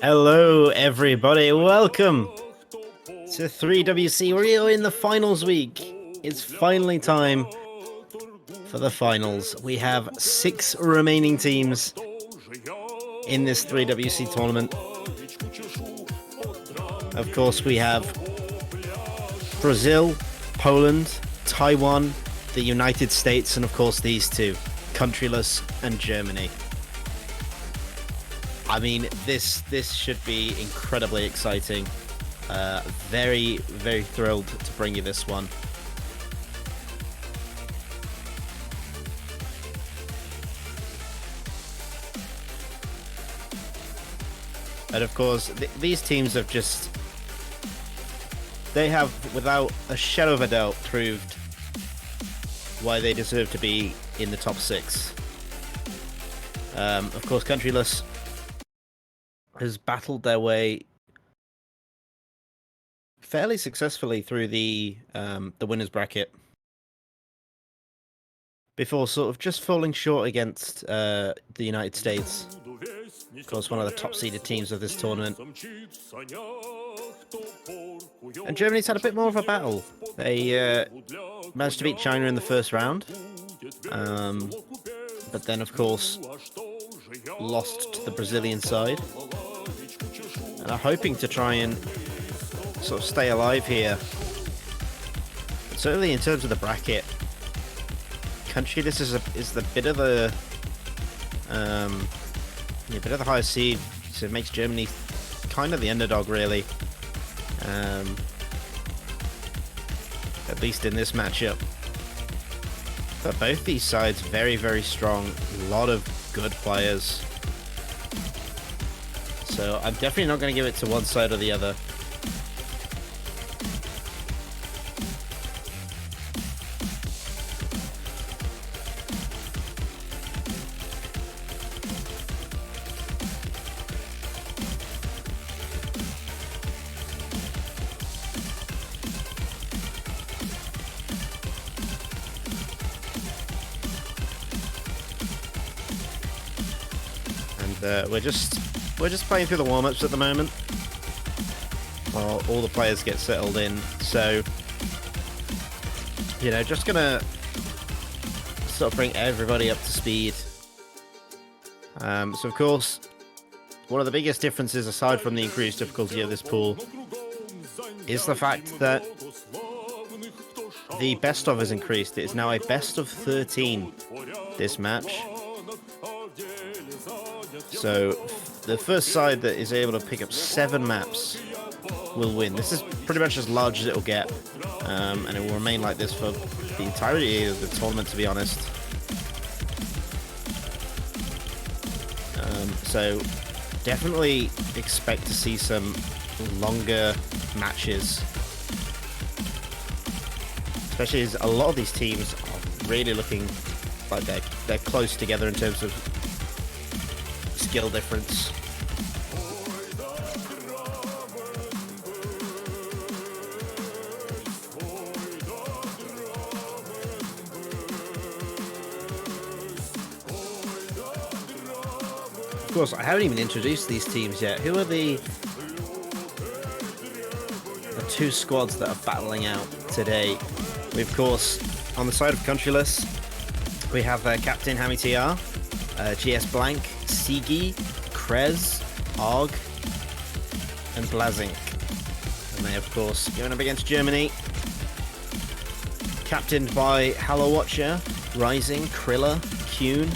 Hello, everybody. Welcome to 3WC. We're in the finals week. It's finally time for the finals. We have 6 remaining teams in this 3WC tournament. Of course, we have Brazil, Poland, Taiwan, the United States, and of course these two, Countryless and Germany. I mean, this should be incredibly exciting. Very, very thrilled to bring you this one. And of course, these teams have just... They have, without a shadow of a doubt, proved why they deserve to be in the top 6. Of course, Countryless has battled their way fairly successfully through the winners bracket before sort of just falling short against the United States. Of course, one of the top-seeded teams of this tournament. And Germany's had a bit more of a battle. They managed to beat China in the first round. But then, of course, lost to the Brazilian side. And are hoping to try and sort of stay alive here. But certainly in terms of the bracket, Countryless is the bit of the bit of the higher seed, so it makes Germany kind of the underdog, really. At least in this matchup. But both these sides very, very strong. A lot of good players. So I'm definitely not going to give it to one side or the other. And we're just playing through the warm-ups at the moment while all the players get settled in. So, you know, just gonna sort of bring everybody up to speed. So of course, one of the biggest differences, aside from the increased difficulty of this pool, is the fact that the best of has increased. It is now a best of 13 this match. So the first side that is able to pick up 7 maps will win. This is pretty much as large as it will get, and it will remain like this for the entirety of the tournament, to be honest. So definitely expect to see some longer matches, especially as a lot of these teams are really looking like they're close together in terms of skill difference. Of course, I haven't even introduced these teams yet. Who are the 2 squads that are battling out today? We, of course, on the side of Countryless, we have Captain Hami TR, GS Blank, Sigi, Krez, Arg, and Blazink. And they, of course, going up against Germany, captained by Hallow Watcher, Rising, Krilla, Kuhn,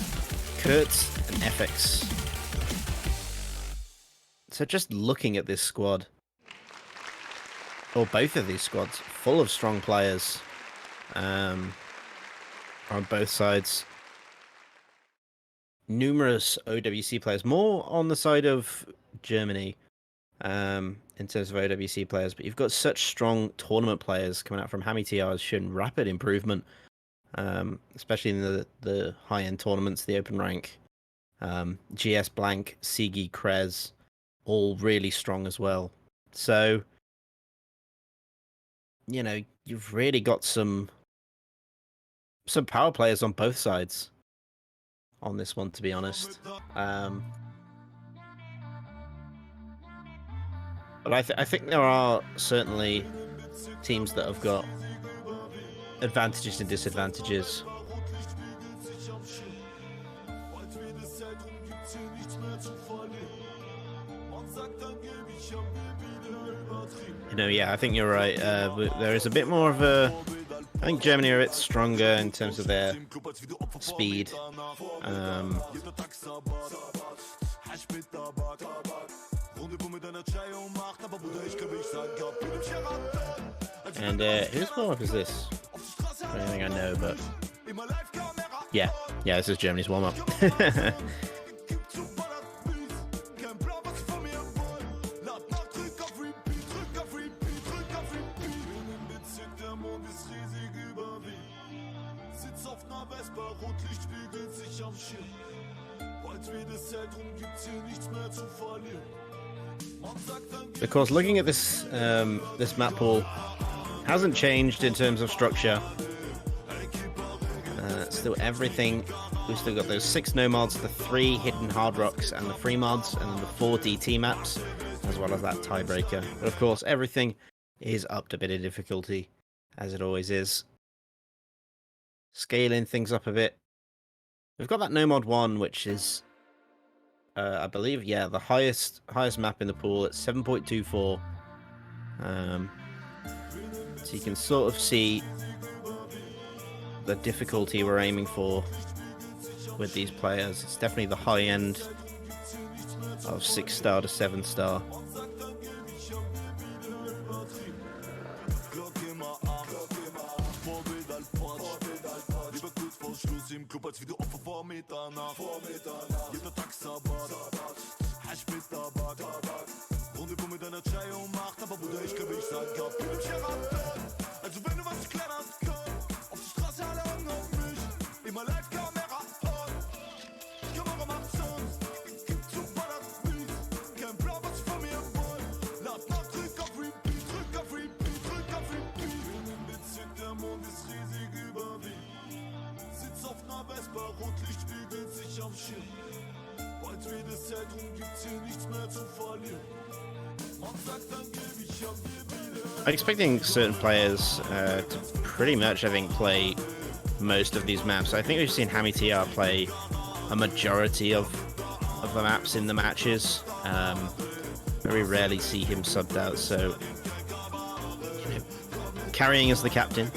Kurtz, and FX. So just looking at this squad, or both of these squads, full of strong players on both sides. Numerous OWC players, more on the side of Germany in terms of OWC players, but you've got such strong tournament players coming out from Hami TR, has shown rapid improvement, especially in the high-end tournaments, the open rank. GS Blank, Sigi, Krez, all really strong as well. So, you know, you've really got some power players on both sides on this one, to be honest. But I think there are certainly teams that have got advantages and disadvantages. You know, yeah, I think you're right. There is a bit more of a... I think Germany are a bit stronger in terms of their speed. And whose warm-up is this? I don't think I know, but... Yeah, this is Germany's warm-up. Of course, looking at this this map pool hasn't changed in terms of structure. Still everything. We've still got those 6 no mods, the 3 hidden hard rocks, and the free mods, and then the 4 DT maps, as well as that tiebreaker. But of course, everything is upped a bit of difficulty, as it always is. Scaling things up a bit. We've got that no mod 1, which is, I believe, yeah, the highest map in the pool at 7.24. So you can sort of see the difficulty we're aiming for with these players. It's definitely the high end of 6-star to 7-star. I'm expecting certain players to pretty much, I think, play most of these maps. I think we've seen HamiTR play a majority of the maps in the matches. Very rarely see him subbed out, so you know, carrying as the captain.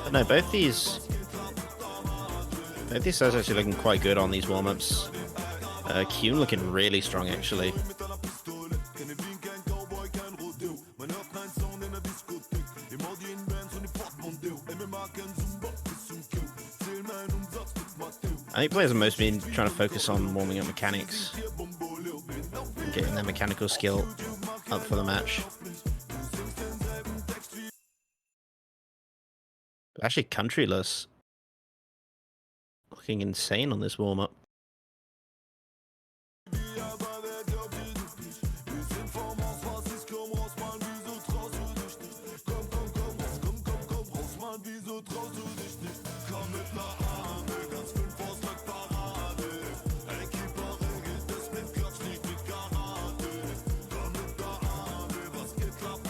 But no, both these sides are actually looking quite good on these warm-ups. Kuhn looking really strong, actually. I think players have mostly been trying to focus on warming up mechanics and getting their mechanical skill up for the match. But actually, Countryless looking insane on this warm-up.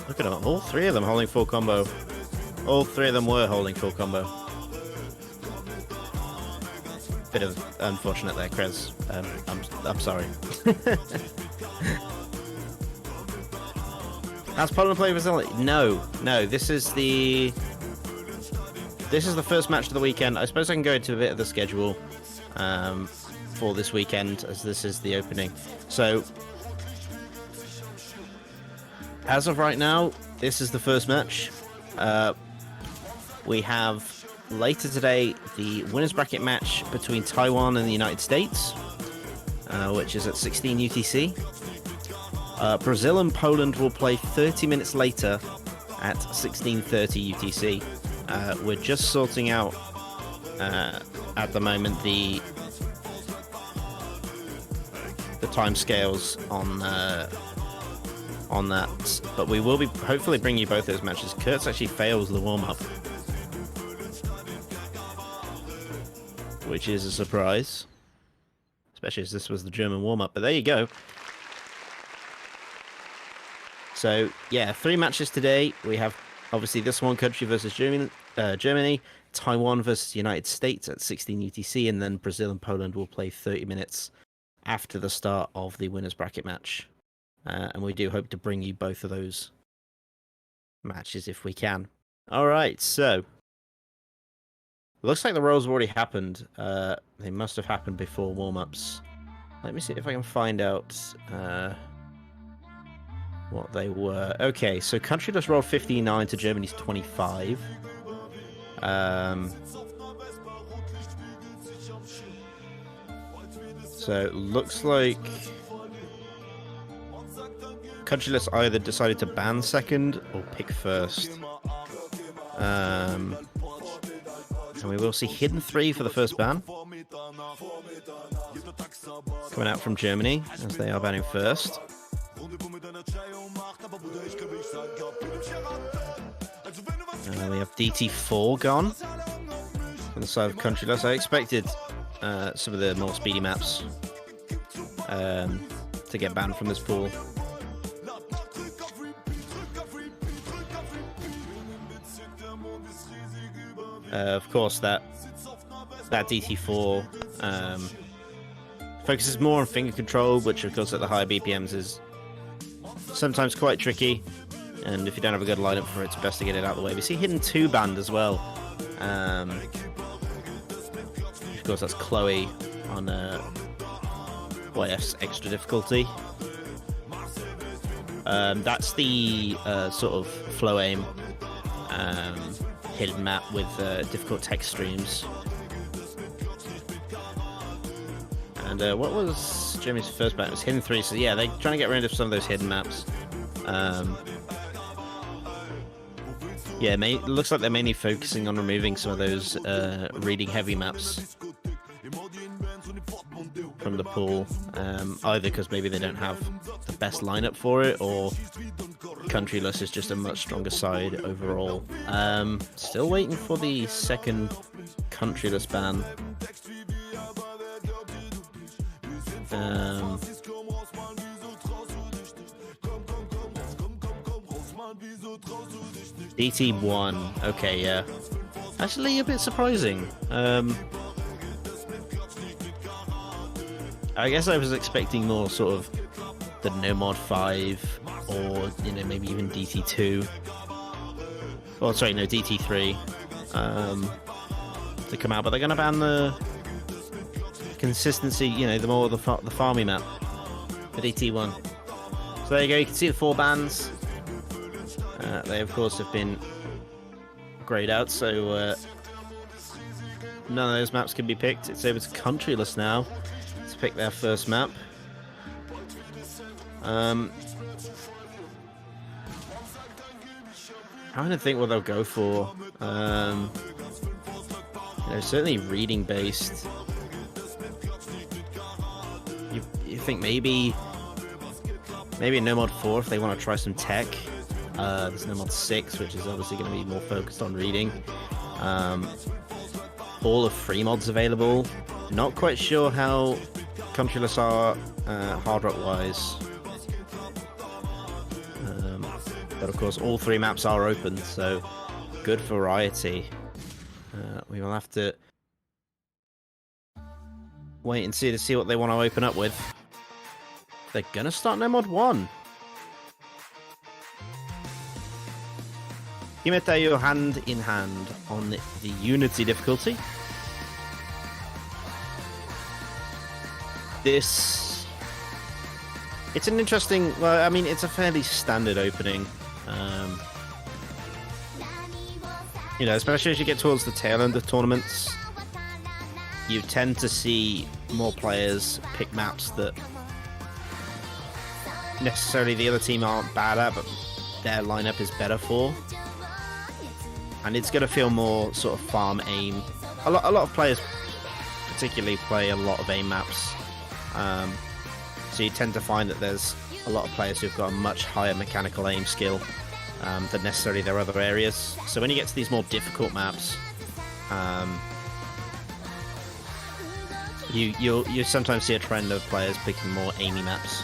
Look at them, all 3 of them holding full combo. All 3 of them were holding full combo. Bit of unfortunate there, Krez. I'm sorry. Has Poland played Brazil? No. This is the first match of the weekend. I suppose I can go into a bit of the schedule for this weekend, as this is the opening. So, as of right now, this is the first match. We have later today the winners bracket match between Taiwan and the United States, which is at 16 UTC. Brazil and Poland will play 30 minutes later at 16:30 UTC. We're just sorting out at the moment the time scales on that, but we will be hopefully bringing you both those matches. Kurtz actually fails the warm up, which is a surprise. especially as this was the German warm-up. But there you go. So, yeah, 3 matches today. We have, obviously, this one, country versus Germany, Taiwan versus United States at 16 UTC, and then Brazil and Poland will play 30 minutes after the start of the winners bracket match. And we do hope to bring you both of those matches if we can. All right, so looks like the rolls have already happened. They must have happened before warm-ups. Let me see if I can find out what they were. Okay, so Countryless rolled 59 to Germany's 25. So it looks like Countryless either decided to ban second or pick first. And we will see Hidden 3 for the first ban. Coming out from Germany, as they are banning first. We have DT4 gone on the side of Countryless. I expected some of the more speedy maps to get banned from this pool. Of course, that DT4 focuses more on finger control, which of course at the higher BPMs is sometimes quite tricky, and if you don't have a good lineup for it, it's best to get it out of the way. We see Hidden 2 banned as well. Of course, that's Chloe on YF's extra difficulty. That's the sort of flow aim hidden map with difficult text streams. And what was Jimmy's first ban? It was Hidden 3, so yeah, they're trying to get rid of some of those hidden maps. Yeah, it looks like they're mainly focusing on removing some of those reading heavy maps from the pool, either because maybe they don't have the best lineup for it, or Countryless is just a much stronger side overall. Still waiting for the second Countryless ban. DT1, okay, yeah. Actually, a bit surprising. I guess I was expecting more sort of the Nomad 5, or, you know, maybe even DT2. Oh, sorry, no, DT3 to come out, but they're going to ban the consistency, you know, the more the farmy map, the DT1. So there you go, you can see the 4 bans. They, of course, have been grayed out, so none of those maps can be picked. It's over to Countryless now to pick their first map. I'm trying to think what they'll go for. You know, certainly reading based. You think maybe Nomad 4 if they want to try some tech. There's Nomad 6, which is obviously going to be more focused on reading. All of free mods available. Not quite sure how Countryless are hard rock wise. But of course, all 3 maps are open, so good variety. We will have to wait and see what they want to open up with. They're gonna start Nomad 1. Himeteo hand in hand on the Unity difficulty. It's an interesting, well, I mean, it's a fairly standard opening. You know, especially as you get towards the tail end of tournaments, you tend to see more players pick maps that necessarily the other team aren't bad at, but their lineup is better for. And it's going to feel more sort of farm aim. A lot of players particularly play a lot of aim maps. So you tend to find that there's a lot of players who've got a much higher mechanical aim skill than necessarily their other areas. So when you get to these more difficult maps, You sometimes see a trend of players picking more aimy maps.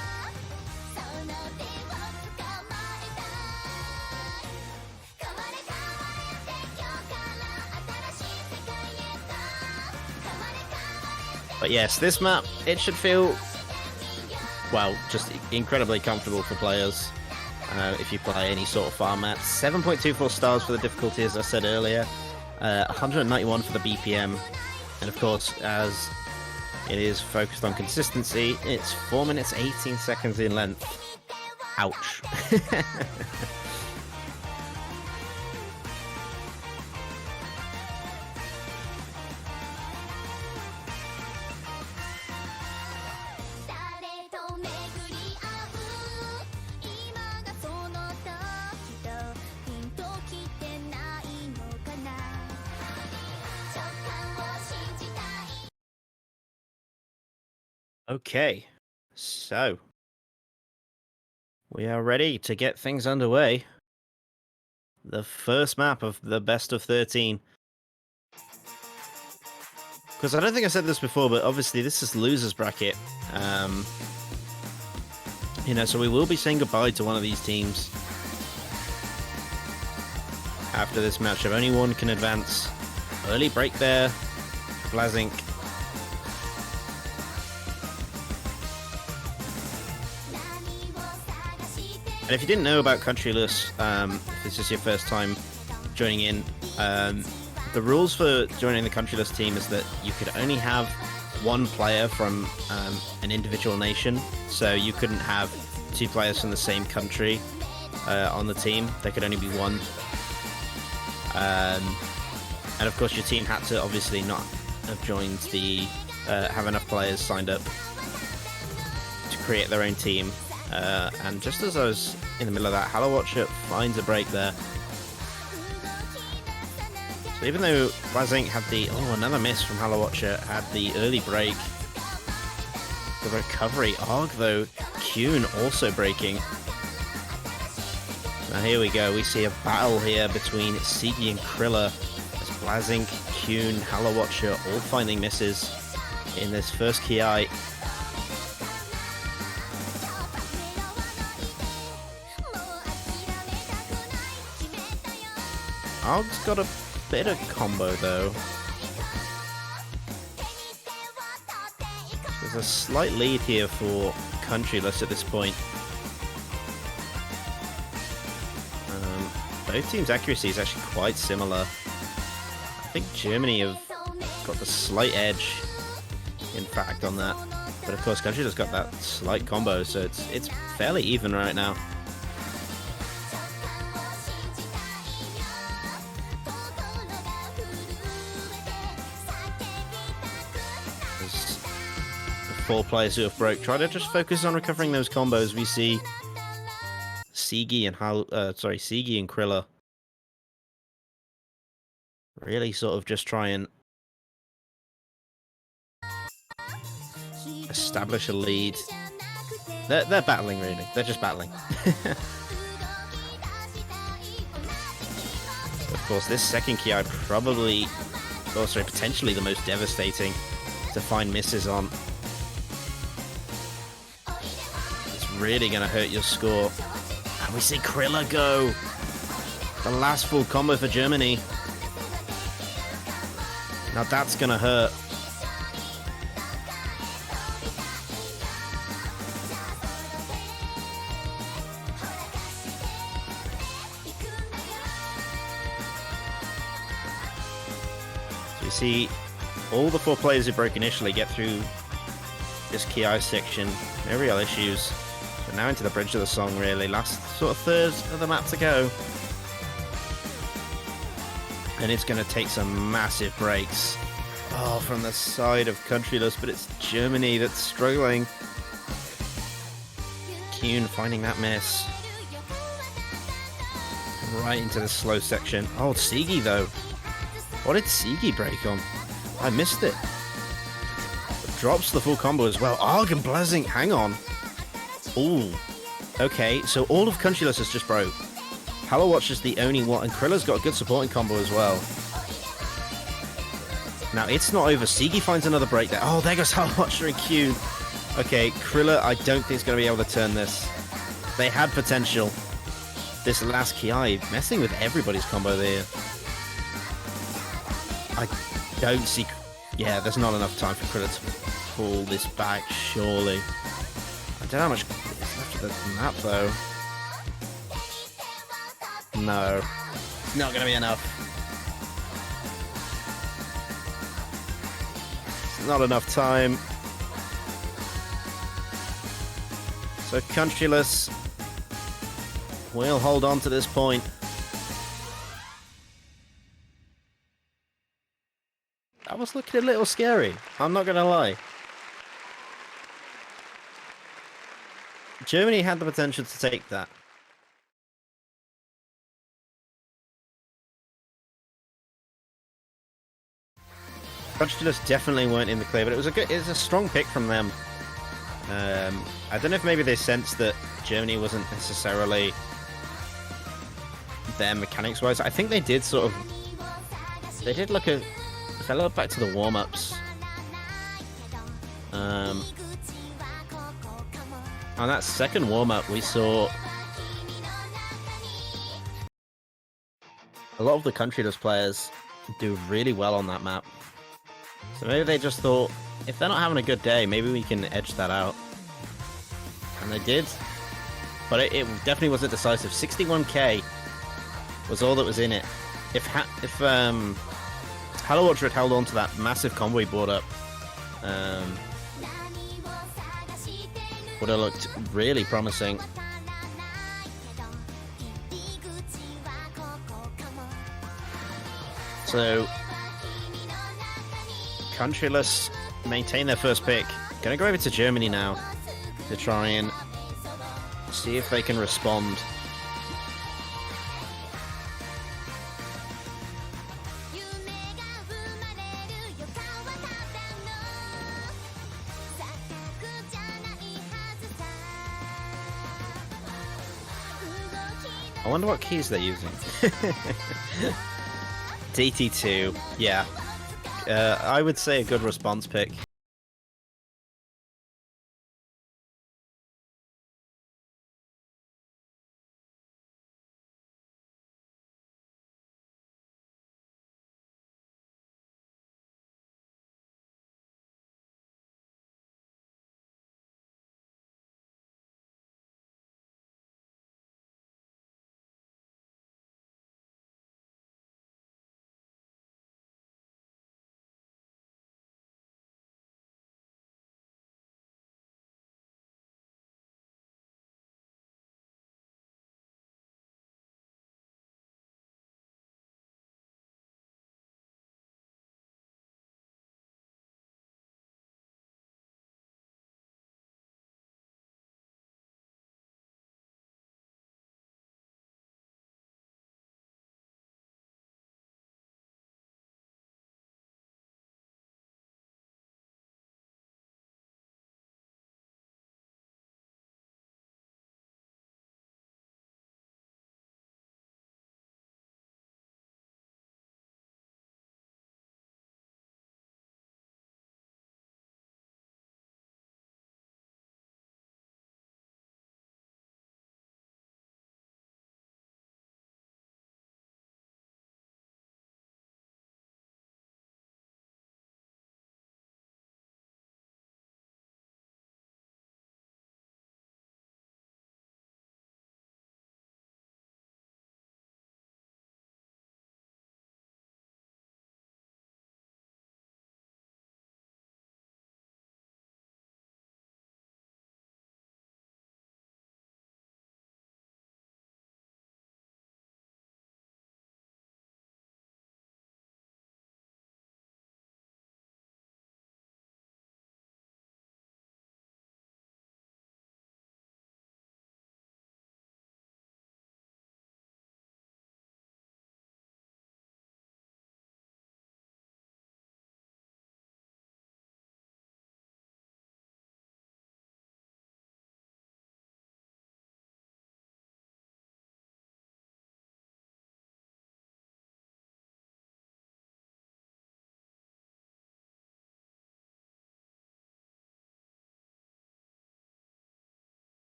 But yes, this map, it should feel, well, just incredibly comfortable for players if you play any sort of farm map. 7.24 stars for the difficulty, as I said earlier. 191 for the BPM. And of course, as it is focused on consistency, it's 4 minutes 18 seconds in length. Ouch. Okay, so we are ready to get things underway. The first map of the best of 13. Because I don't think I said this before, but obviously this is losers bracket. You know, so we will be saying goodbye to one of these teams after this matchup. Only one can advance. Early break there, Blazink. And if you didn't know about Countryless, if this is your first time joining in, the rules for joining the Countryless team is that you could only have one player from an individual nation. So you couldn't have two players from the same country on the team. There could only be one. And of course your team had to obviously not have joined the... have enough players signed up to create their own team. And just as I was in the middle of that, Hello Watcher finds a break there. So even though Blazink had the... Oh, another miss from Hello Watcher, had the early break. The recovery. Arg, though, Kuhn also breaking. Now here we go. We see a battle here between Sigi and Krilla. As Blazink, Kuhn, Hello Watcher all finding misses in this first Ki. Og's got a bit of combo though. There's a slight lead here for Countryless at this point. Both teams' accuracy is actually quite similar. I think Germany have got the slight edge, in fact, on that. But of course, Countryless got that slight combo, so it's fairly even right now. Four players who have broke. Try to just focus on recovering those combos. We see Sigi and Sigi and Krilla really sort of just try and establish a lead. They're battling really. They're just battling. Of course, this second Ki probably, potentially the most devastating to find misses on. Really gonna hurt your score. And we see Krilla go. The last full combo for Germany. Now that's gonna hurt. So you see all the four players who broke initially get through this Ki section. No real issues. But now into the bridge of the song, really. Last sort of third of the map to go. And it's going to take some massive breaks. Oh, from the side of Countryless, but it's Germany that's struggling. Kuhn finding that miss. Right into the slow section. Oh, Sigi, though. What did Sigi break on? I missed it. Drops the full combo as well. Arg and Blazink, hang on. Ooh. Okay, so all of Countryless has just broke. Hello Watch is the only one, and Krilla's got a good supporting combo as well. Now, it's not over. Sigi finds another break there. Oh, there goes Watcher and Q. Okay, Krilla, I don't think is going to be able to turn this. They had potential. This last Ki messing with everybody's combo there. I don't see... Yeah, there's not enough time for Krilla to pull this back, surely. I don't know how much is left of the map, though. No. It's not going to be enough. It's not enough time. So Countryless will hold on to this point. That was looking a little scary, I'm not going to lie. Germany had the potential to take that. Countryless definitely weren't in the clear, but it was a strong pick from them. I don't know if maybe they sensed that Germany wasn't necessarily there mechanics-wise. I think they did sort of... They did look at... If I look back to the warm-ups... on that second warm-up, we saw... a lot of the Countryless players do really well on that map. So maybe they just thought, if they're not having a good day, maybe we can edge that out. And they did. But it definitely wasn't decisive. 61k was all that was in it. If Hello Watcher had held on to that massive combo he brought up, would have looked really promising. So... Countryless maintain their first pick. Gonna go over to Germany now to try and see if they can respond. I wonder what keys they're using. DT2, yeah. I would say a good response pick.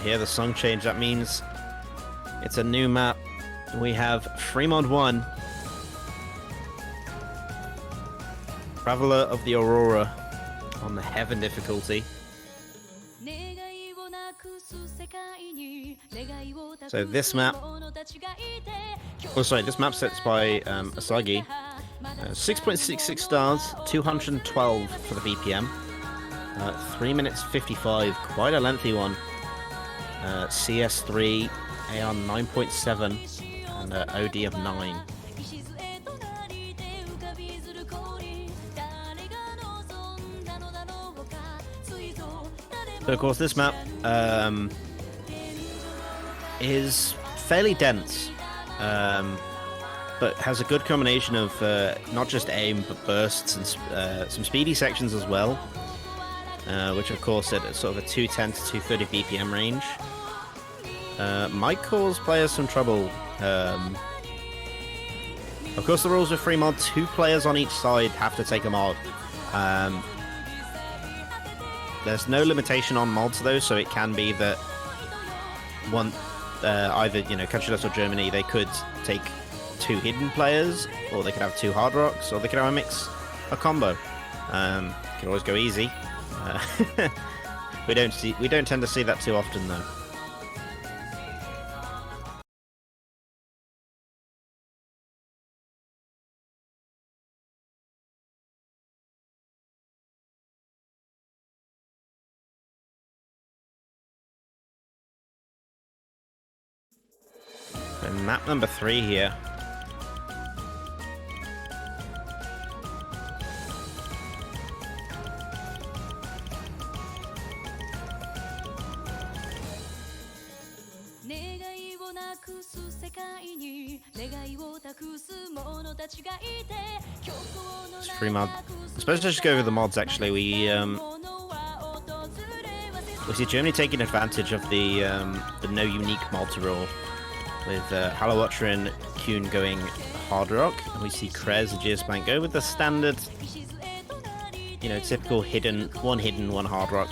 hear the song change. That means it's a new map. We have Fremont 1. Traveler of the Aurora on the Heaven difficulty. So this map... Oh, sorry, this map set's by Asagi. 6.66 stars, 212 for the BPM. 3 minutes 55, quite a lengthy one. CS3, AR 9.7, and OD of 9. So of course this map is fairly dense, but has a good combination of not just aim but bursts and some speedy sections as well, which of course at sort of a 210 to 230 BPM range might cause players some trouble. Of course the rules of free mod, 2 players on each side have to take a mod. There's no limitation on mods though, so it can be that one, either Countryless or Germany, they could take 2 hidden players, or they could have 2 hard rocks, or they could have a combo. Could always go easy. We don't tend to see that too often though. So map number 3 here. It's free mod. I suppose let's just go over the mods actually. We see Germany taking advantage of the no unique mods rule, with Halawatcher and Kuhn going hard rock, and we see Krez and Geosplank go with the standard, typical one hard rock.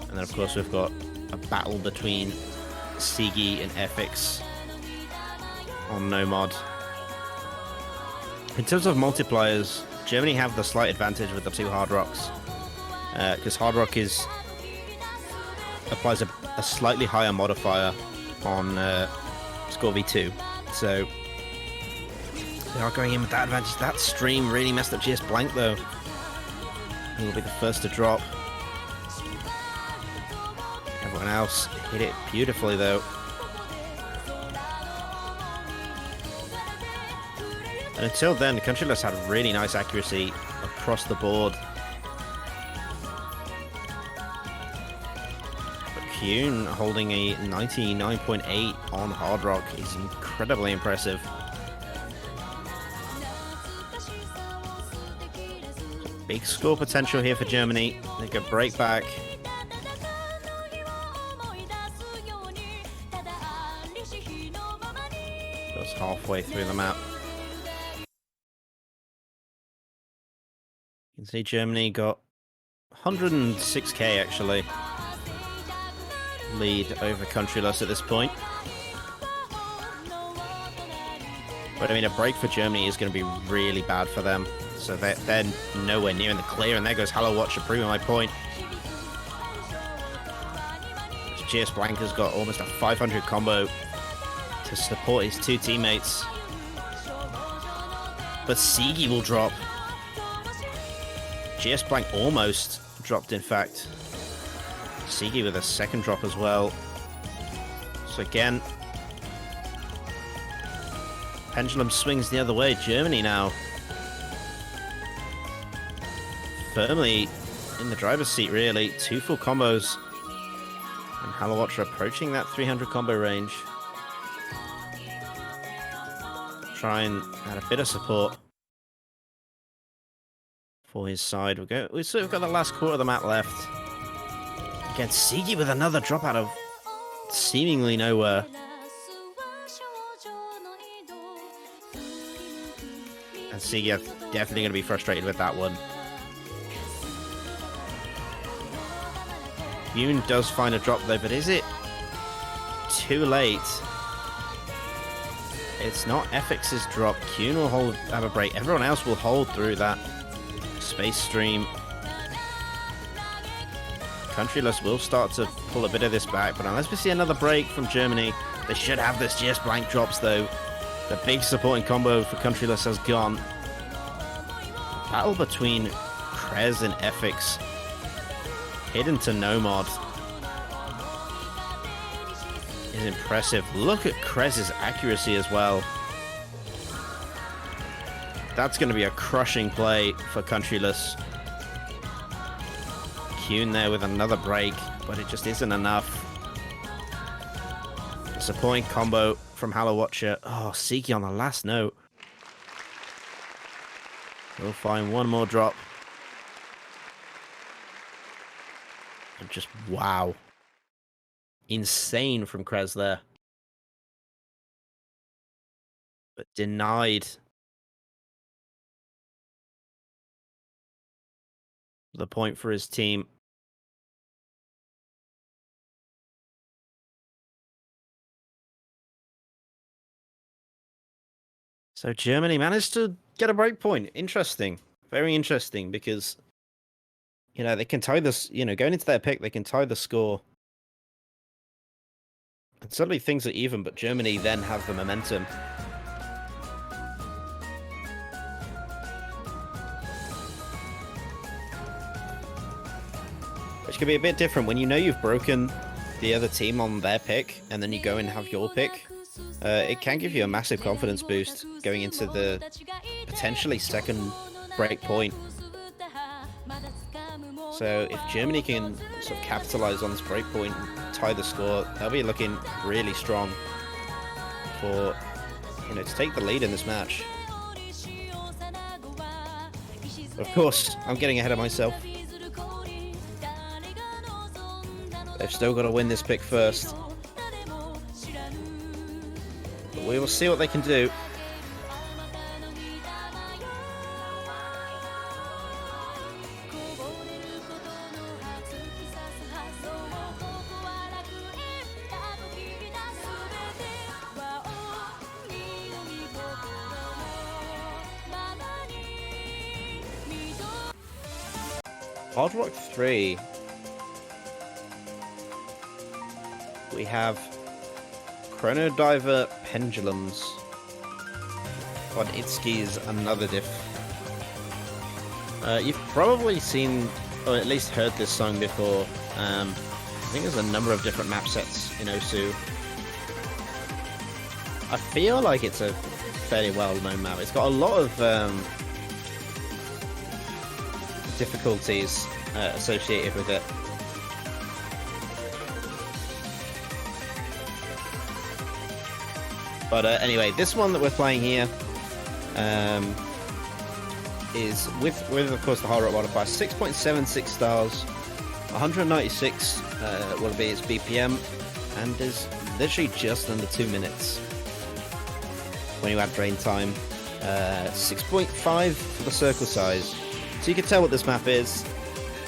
And then of course we've got a battle between Sigi and FX on no mod. In terms of multipliers, Germany have the slight advantage with the 2 hard rocks, because hard rock applies a slightly higher modifier on score v2, so they are going in with that advantage. That stream really messed up Geosplank though. He will be the first to drop. Everyone else hit it beautifully though. And until then, the Countryless had really nice accuracy across the board. But Kuhn holding a 99.8 on hard rock is incredibly impressive. Big score potential here for Germany. They could break back. Just halfway through the map. You can see Germany got 106k actually lead over Countryless at this point. But I mean, a break for Germany is going to be really bad for them. So they're nowhere near in the clear, and there goes Halawatcher proving my point. Geosplank has got almost a 500 combo to support his 2 teammates. But Sigi will drop. Geosplank almost dropped, in fact. Sigi with a second drop as well. So again, pendulum swings the other way. Germany now firmly in the driver's seat, really. 2 full combos. And Halawatcher approaching that 300 combo range. Try and add a bit of support for his side. We've sort of got the last quarter of the map left. Again, Sigi with another drop out of seemingly nowhere. And Sigi definitely going to be frustrated with that one. Yoon does find a drop though, but is it too late? It's not FX's drop. Yoon will have a break. Everyone else will hold through that space stream. Countryless will start to pull a bit of this back, but unless we see another break from Germany, they should have this GS blank drops though. The big supporting combo for Countryless has gone. Battle between Krez and FX. Hidden to Nomad is impressive. Look at Krez's accuracy as well. That's going to be a crushing play for Countryless. Yoon there with another break, but it just isn't enough. Supporting combo from Hello Watcher. Oh, Siki on the last note. We'll find one more drop. And just wow. Insane from Krez there. But denied the point for his team. So Germany managed to get a break point. Interesting. Very interesting because, you know, they can tie this, you know, going into their pick, they can tie the score. And suddenly things are even, but Germany then have the momentum. Which can be a bit different when you know you've broken the other team on their pick, and then you go and have your pick. It can give you a massive confidence boost going into the potentially second break point. So if Germany can sort of capitalize on this break point and tie the score, they'll be looking really strong for, you know, to take the lead in this match. Of course, I'm getting ahead of myself. They've still got to win this pick first. But we will see what they can do. Hard Rock 3. We have Chrono Diver Pendulums. On Itsuki's another diff. You've probably seen, or at least heard this song before. I think there's a number of different map sets in Osu. I feel like it's a fairly well-known map. It's got a lot of difficulties associated with it. But anyway, this one that we're playing here is with of course the Hard Rock modifier, 6.76 stars, 196 will be its BPM, and is literally just under 2 minutes when you add drain time. 6.5 for the circle size, so you can tell what this map is.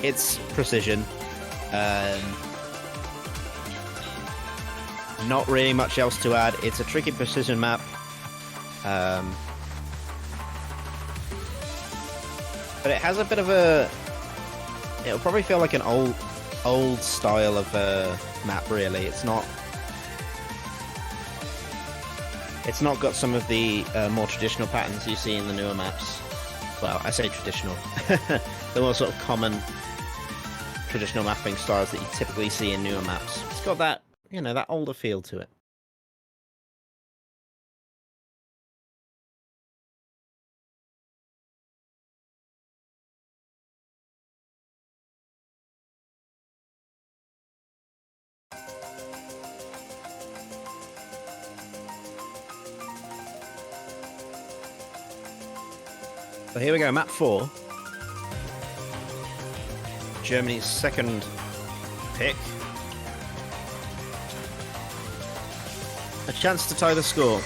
It's precision. Not really much else to add. It's a tricky precision map. But it has a bit of a... It'll probably feel like an old style of map, really. It's not got some of the more traditional patterns you see in the newer maps. Well, I say traditional. The more sort of common traditional mapping styles that you typically see in newer maps. It's got that, you know, that older feel to it. So here we go, map 4. Germany's second pick. A chance to tie the score.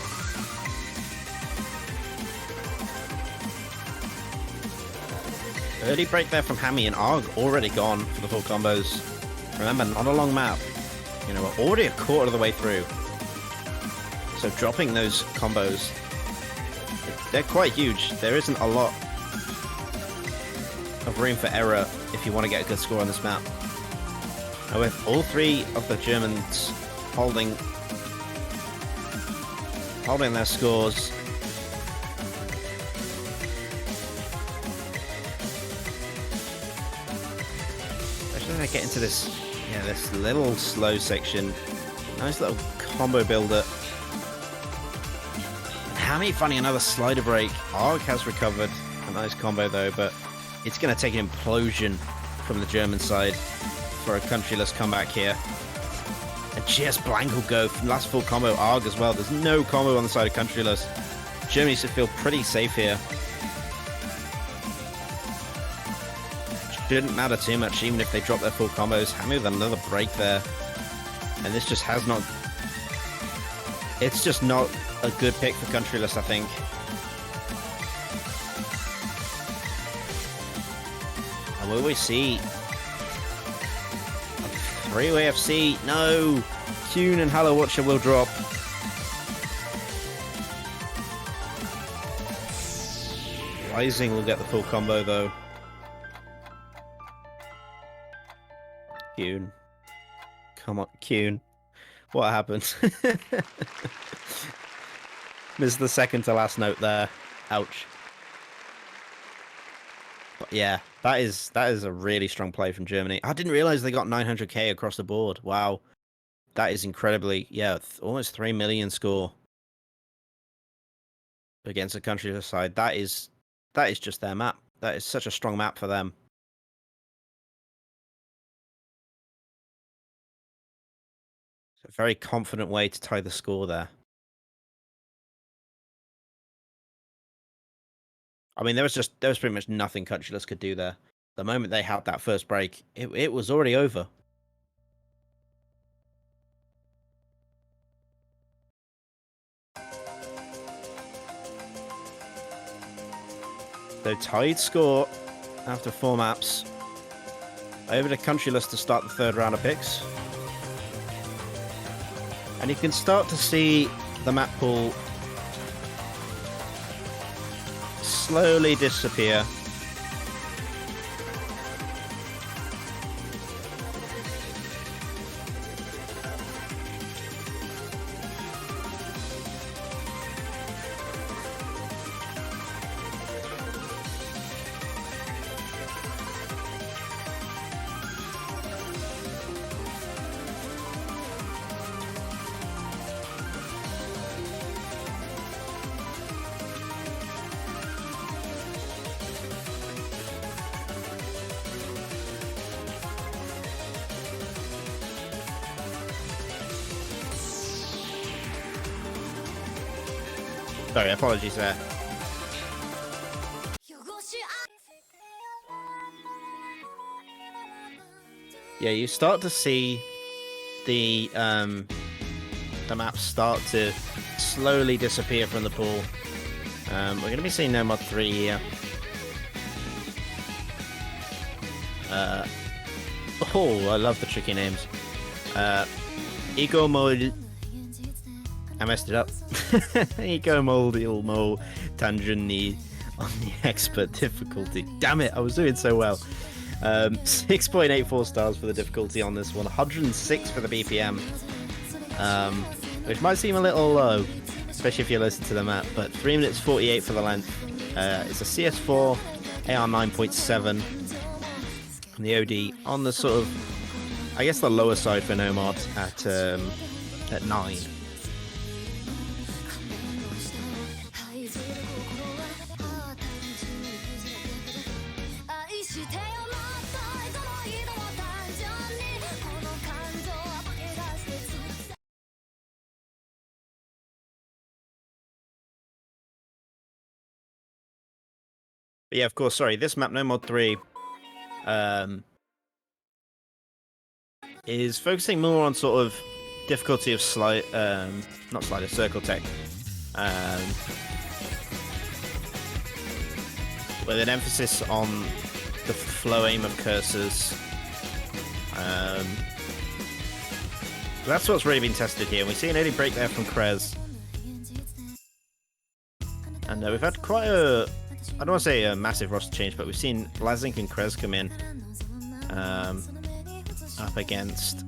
Early break there from Hammy, and Arg already gone for the full combos. Remember, not a long map. You know, we're already a quarter of the way through. So dropping those combos, they're quite huge. There isn't a lot of room for error if you want to get a good score on this map. And with all three of the Germans holding their scores, especially when I get into this, this little slow section. Nice little combo builder. Hammy finding another slider break. Arg has recovered a nice combo though, but it's going to take an implosion from the German side for a Countryless comeback here. And just blank will go. Last full combo, Arg as well. There's no combo on the side of Countryless. Germany should feel pretty safe here. Shouldn't matter too much, even if they drop their full combos. Hammy with another break there. And this just has not... It's just not a good pick for Countryless, I think. And will we see a three-way FC? No! Kuhn and Hello Watcher will drop. Rising will get the full combo though. Kuhn. Come on, Kuhn. What happened? Missed the second to last note there. Ouch. But yeah, that is a really strong play from Germany. I didn't realize they got 900k across the board. Wow. That is incredibly, almost 3 million score against a country of side. That is just their map. That is such a strong map for them. It's a very confident way to tie the score there. I mean, there was pretty much nothing Countryless could do there. The moment they had that first break, it was already over. So tied score after 4 maps. Over to Countryless to start the third round of picks. And you can start to see the map pool slowly disappear. Sorry, apologies there. Yeah, you start to see the maps start to slowly disappear from the pool. We're going to be seeing No Mod 3 here. I love the tricky names. Ego Mode. I messed it up. Ego Moldial Mo Tanjuni on the expert difficulty. Damn it, I was doing so well. 6.84 stars for the difficulty on this one, 106 for the BPM, which might seem a little low, especially if you listen to the map, but 3 minutes 48 for the length. It's a CS4 AR 9.7, and the OD on the sort of, I guess, the lower side for Nomad at 9. But yeah, of course, sorry, this map, No Mod 3, is focusing more on sort of difficulty of not slider, circle tech. With an emphasis on the flow aim of cursors. That's what's really been tested here. We see an early break there from Krez. And we've had quite a... I don't want to say a massive roster change, but we've seen Blazink and Krez come in. Up against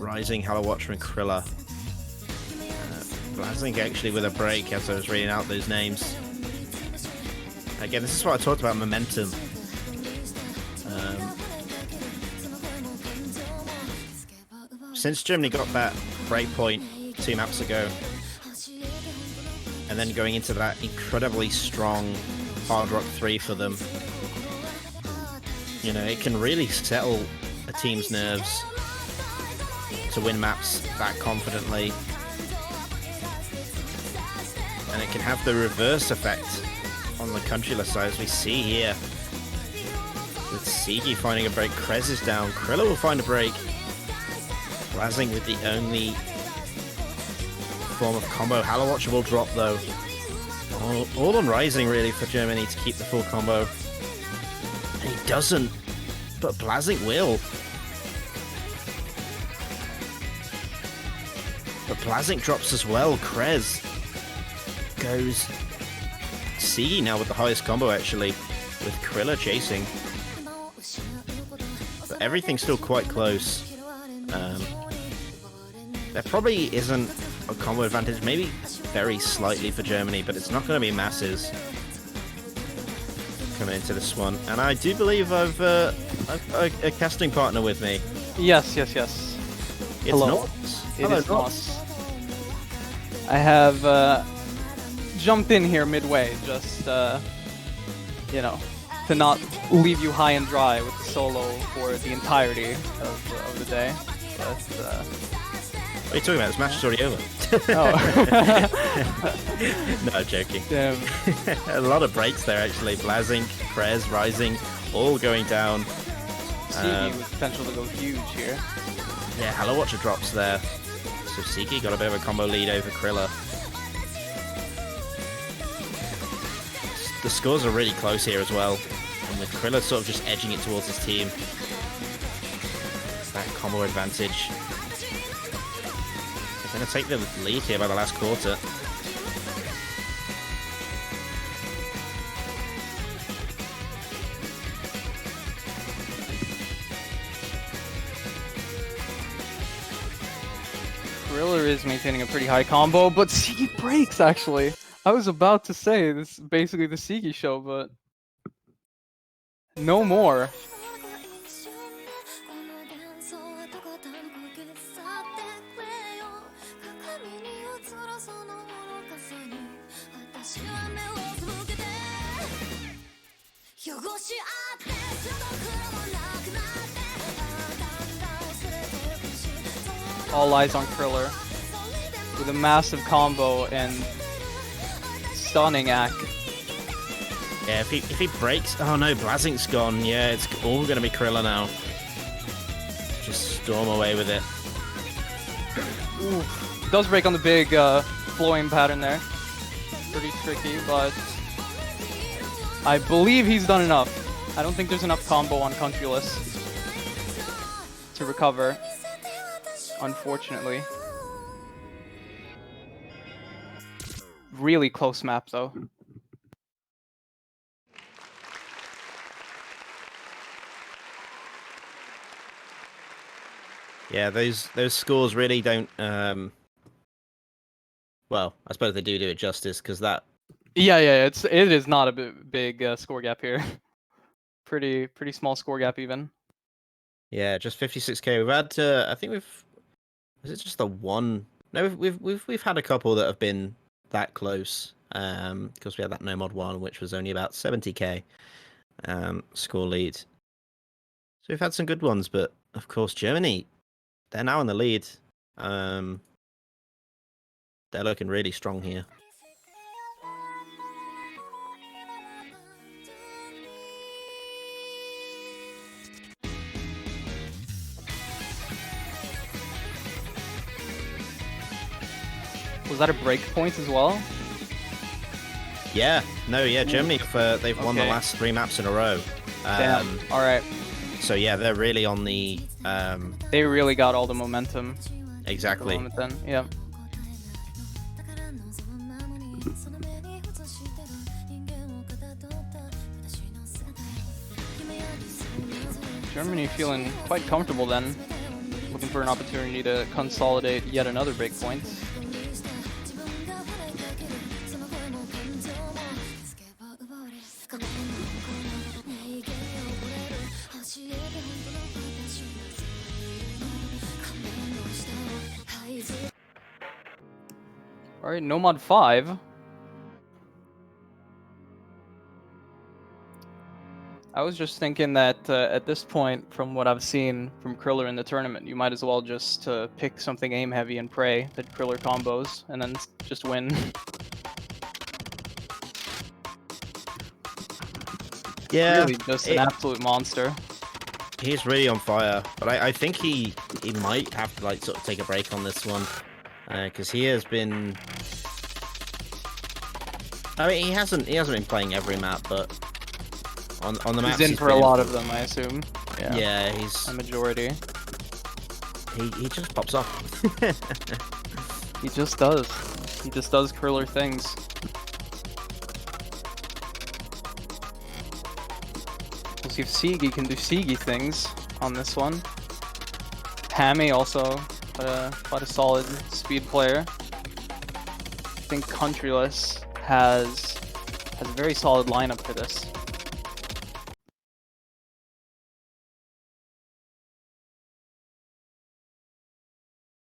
Rising, Halawatcher, and Krilla. Blazink actually with a break as I was reading out those names. Again, this is what I talked about, momentum. Since Germany got that breakpoint 2 maps ago, and then going into that incredibly strong Hard Rock 3 for them, you know, it can really settle a team's nerves to win maps that confidently. And it can have the reverse effect on the Countryless side, as we see here. With Sigi finding a break, Krez is down, Krilla will find a break. Blazing with the only form of combo. Halawatcher will drop though. All on Rising really for Germany to keep the full combo. And he doesn't, but Blazing will. But Blazink drops as well. Krez goes. Sigi now with the highest combo actually, with Krilla chasing. But everything's still quite close. There probably isn't a combo advantage, maybe very slightly for Germany, but it's not going to be masses coming into this one. And I do believe I've a casting partner with me. Yes. It's Hello. Nos. It is Nos. I have jumped in here midway, just you know, to not leave you high and dry with the solo for the entirety of the day. But what are you talking about? This match is already over. Oh. No, joking. Damn. A lot of breaks there actually. Blazink, Krez, Rising, all going down. Sigi with potential to go huge here. Yeah, Halawatcher drops there. So Sigi got a bit of a combo lead over Krilla. The scores are really close here as well. And with Krilla sort of just edging it towards his team. That combo advantage. They're going to take the lead here by the last quarter. Krilla is maintaining a pretty high combo, but Sigi breaks actually. I was about to say this is basically the Sigi show, but no more. All eyes on Kriller with a massive combo and stunning act. Yeah, if he breaks... Oh no, Blazink's gone. Yeah, it's all going to be Krilla now. Just storm away with it. Ooh, does break on the big flowing pattern there. Pretty tricky, but I believe he's done enough. I don't think there's enough combo on Countryless to recover, unfortunately. Really close map though. Yeah, those scores really don't. Well, I suppose they do it justice because that. Yeah, it is not a big score gap here. Pretty small score gap even. Yeah, just 56k. We've had. I think we've. Is it just the one? No, we've had a couple that have been that close. Because we had that No Mod 1, which was only about 70k score lead. So we've had some good ones, but of course Germany, they're now in the lead. They're looking really strong here. Was that a break point as well? Yeah, no, yeah, Germany, they've won the last 3 maps in a row. Damn, alright. So yeah, they're really on the They really got all the momentum. exactly. At the moment then, yeah. Germany feeling quite comfortable then, looking for an opportunity to consolidate yet another breakpoint. Alright, no mod 5. I was just thinking that at this point, from what I've seen from Kriller in the tournament, you might as well just pick something aim heavy and pray that Kriller combos, and then just win. Yeah, Really just an absolute monster. he's really on fire. But I think he might have to like sort of take a break on this one, because he has been. I mean, he hasn't been playing every map, but on the maps He's in for a lot of them, I assume. Yeah, yeah, he's a majority. he just pops off. He just does. He just does Kriller things. We'll see if Sigi can do Sigi things on this one. Hammy also quite a solid speed player. I think Countryless has a very solid lineup for this.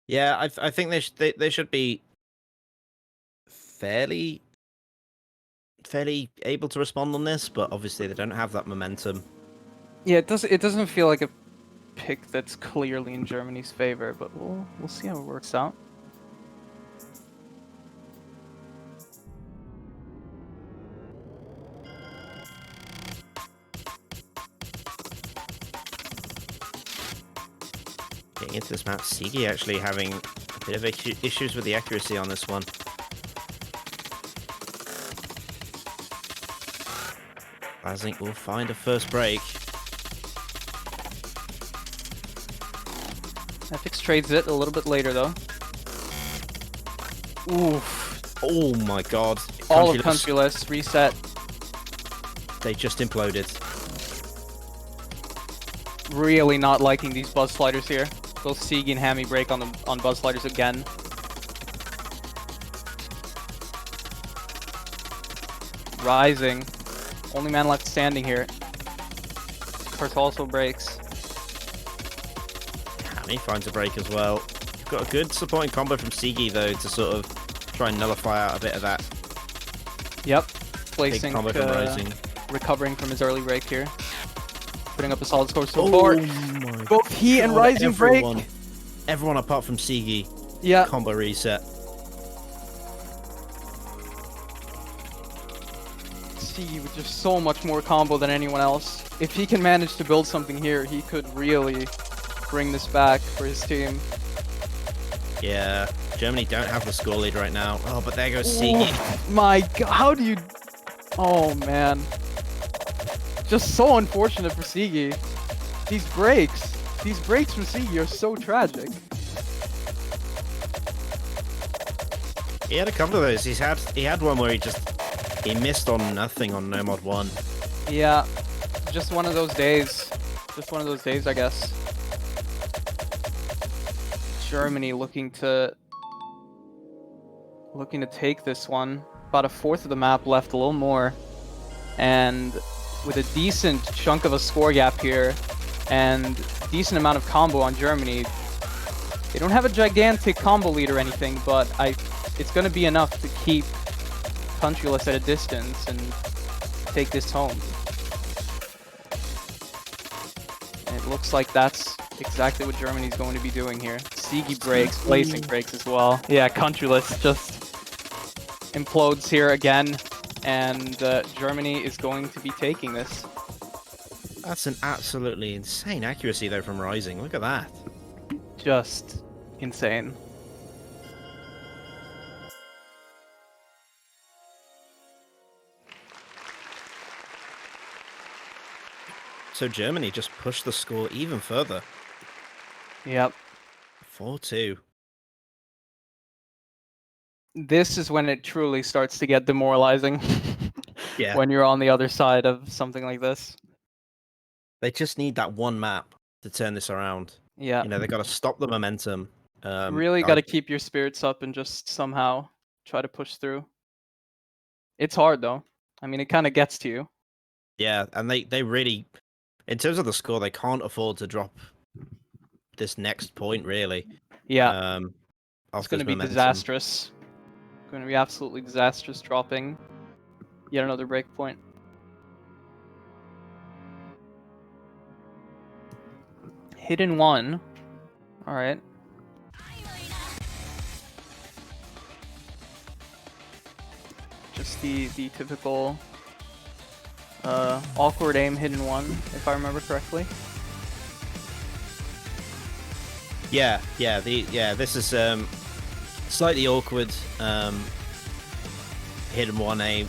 Yeah, I think they should be fairly able to respond on this, but obviously they don't have that momentum. Yeah, it doesn't feel like a pick that's clearly in Germany's favor, but we'll see how it works out. Getting into this map, Sigi actually having a bit of issues with the accuracy on this one. I think we'll find a first break. FX trades it a little bit later though. Oof. Oh my god. All of Countryless reset. They just imploded. Really not liking these buzz sliders here. Both Sigi and Hammy break on buzz sliders again. Rising. Only man left standing here. Kurt also breaks. Hammy finds a break as well. You've got a good supporting combo from Sigi though to sort of try and nullify out a bit of that. Yep. Placing, combo from Rising. Recovering from his early break here. Putting up a solid score so far. Both he and Rising break. Everyone apart from Sigi. Yeah. Combo reset. Sigi with just so much more combo than anyone else. If he can manage to build something here, he could really bring this back for his team. Yeah, Germany don't have the score lead right now. Oh, but there goes Sigi. My god, how do you... Oh man. Just so unfortunate for Sigi. These breaks from Sigi are so tragic. He had a couple of those. He had one where he missed on nothing on No Mod 1. Yeah, just one of those days. Just one of those days, I guess. Germany looking to take this one. About a fourth of the map left, a little more. And with a decent chunk of a score gap here and decent amount of combo on Germany, they don't have a gigantic combo lead or anything, but it's going to be enough to keep Countryless at a distance and take this home. And it looks like that's exactly what Germany's going to be doing here. Sigi breaks, placing breaks as well. Yeah, Countryless just implodes here again, and Germany is going to be taking this. That's an absolutely insane accuracy though from Rising. Look at that. Just insane. So Germany just pushed the score even further. Yep. 4-2. This is when it truly starts to get demoralizing. Yeah. When you're on the other side of something like this. They just need that one map to turn this around. Yeah. You know, they got to stop the momentum. Really got to keep your spirits up and just somehow try to push through. It's hard though. I mean, it kind of gets to you. Yeah, and they really, in terms of the score, they can't afford to drop this next point, really. Yeah. Off It's going to this be momentum. disastrous. It's going to be absolutely disastrous dropping yet another break point. Hidden 1. All right. Just the typical awkward aim hidden 1, if I remember correctly. Yeah, this is slightly awkward hidden 1 aim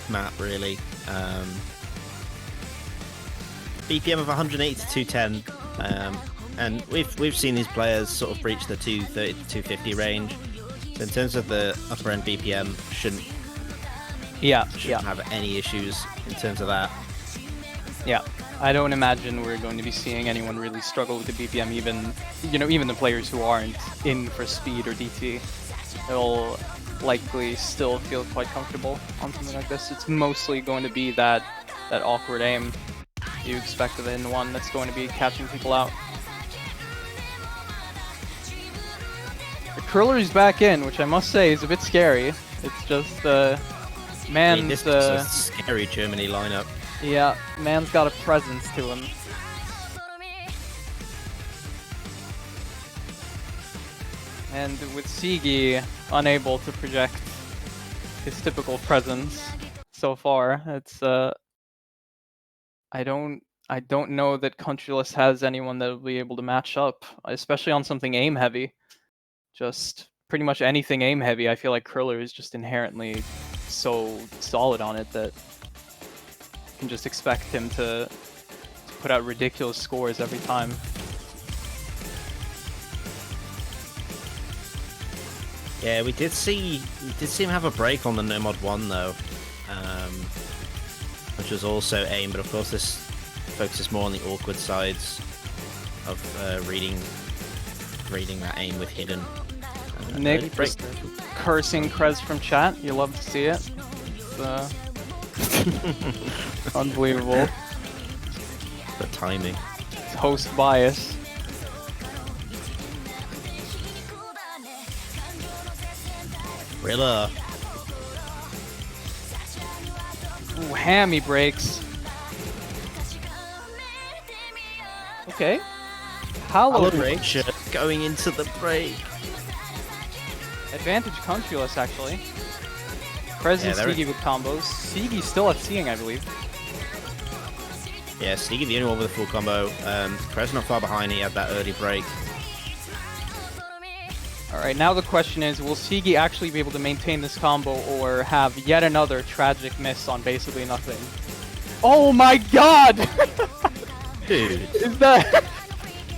map, really. BPM of 180 to 210, and we've seen these players sort of breach the 230 to 250 range. So in terms of the upper end BPM, shouldn't have any issues in terms of that. Yeah, I don't imagine we're going to be seeing anyone really struggle with the BPM. Even the players who aren't in for speed or DT, they'll likely still feel quite comfortable on something like this. It's mostly going to be that awkward aim you expect of the hidden 1 that's going to be catching people out. The curler is back in, which I must say is a bit scary. It's just man's this is a scary Germany lineup. Yeah, man's got a presence to him. And with Sigi unable to project his typical presence so far, it's I don't know that Countryless has anyone that will be able to match up, especially on something aim heavy. Just pretty much anything aim heavy, I feel like Curler is just inherently so solid on it that you can just expect him to put out ridiculous scores every time. Yeah, we did see him have a break on the Nomad 1 though, which was also aim, but of course this focuses more on the awkward sides of reading that aim with hidden. Nick just cursing Krez from chat. You love to see it. It's unbelievable. The timing. It's host bias. Rilla. Ooh, hammy breaks. Okay. Hollow break. Going into the break. Advantage Countryless, actually. Krez and Sigi with combos. Sigi still at seeing, I believe. Yeah, Sigi the only one with a full combo. Krez not far behind, he had that early break. Alright, now the question is, will Sigi actually be able to maintain this combo or have yet another tragic miss on basically nothing? Oh my god! Dude. Is that...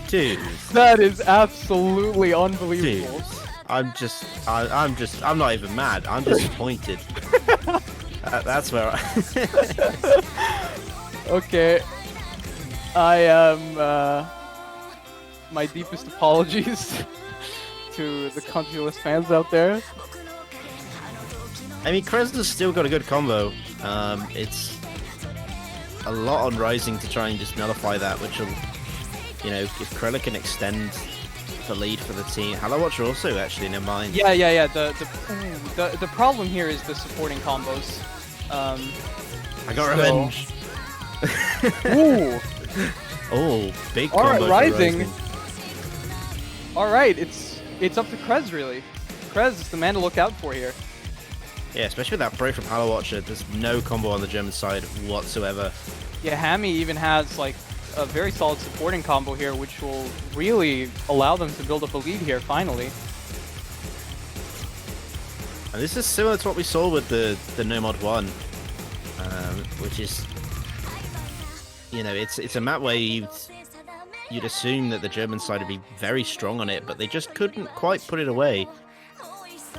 Dude. That is absolutely unbelievable. Dude. I'm not even mad. I'm disappointed. That's where Okay. I am, my deepest apologies to the Countryless fans out there. I mean, Krezner's still got a good combo. It's a lot on Rising to try and just nullify that, which will, you know, if Krella can extend the lead for the team. Hello Watcher also, actually, never mind. Yeah. The problem here is the supporting combos. I got revenge. Ooh. Oh, big All combo. right, Rising. All right, it's up to Krez really. Krez is the man to look out for here. Yeah, especially with that break from Hello Watcher. There's no combo on the German side whatsoever. Yeah, Hammy even has like a very solid supporting combo here, which will really allow them to build up a lead here finally. And this is similar to what we saw with the Nomad 1, which is you know, it's a map where you'd assume that the German side would be very strong on it, but they just couldn't quite put it away.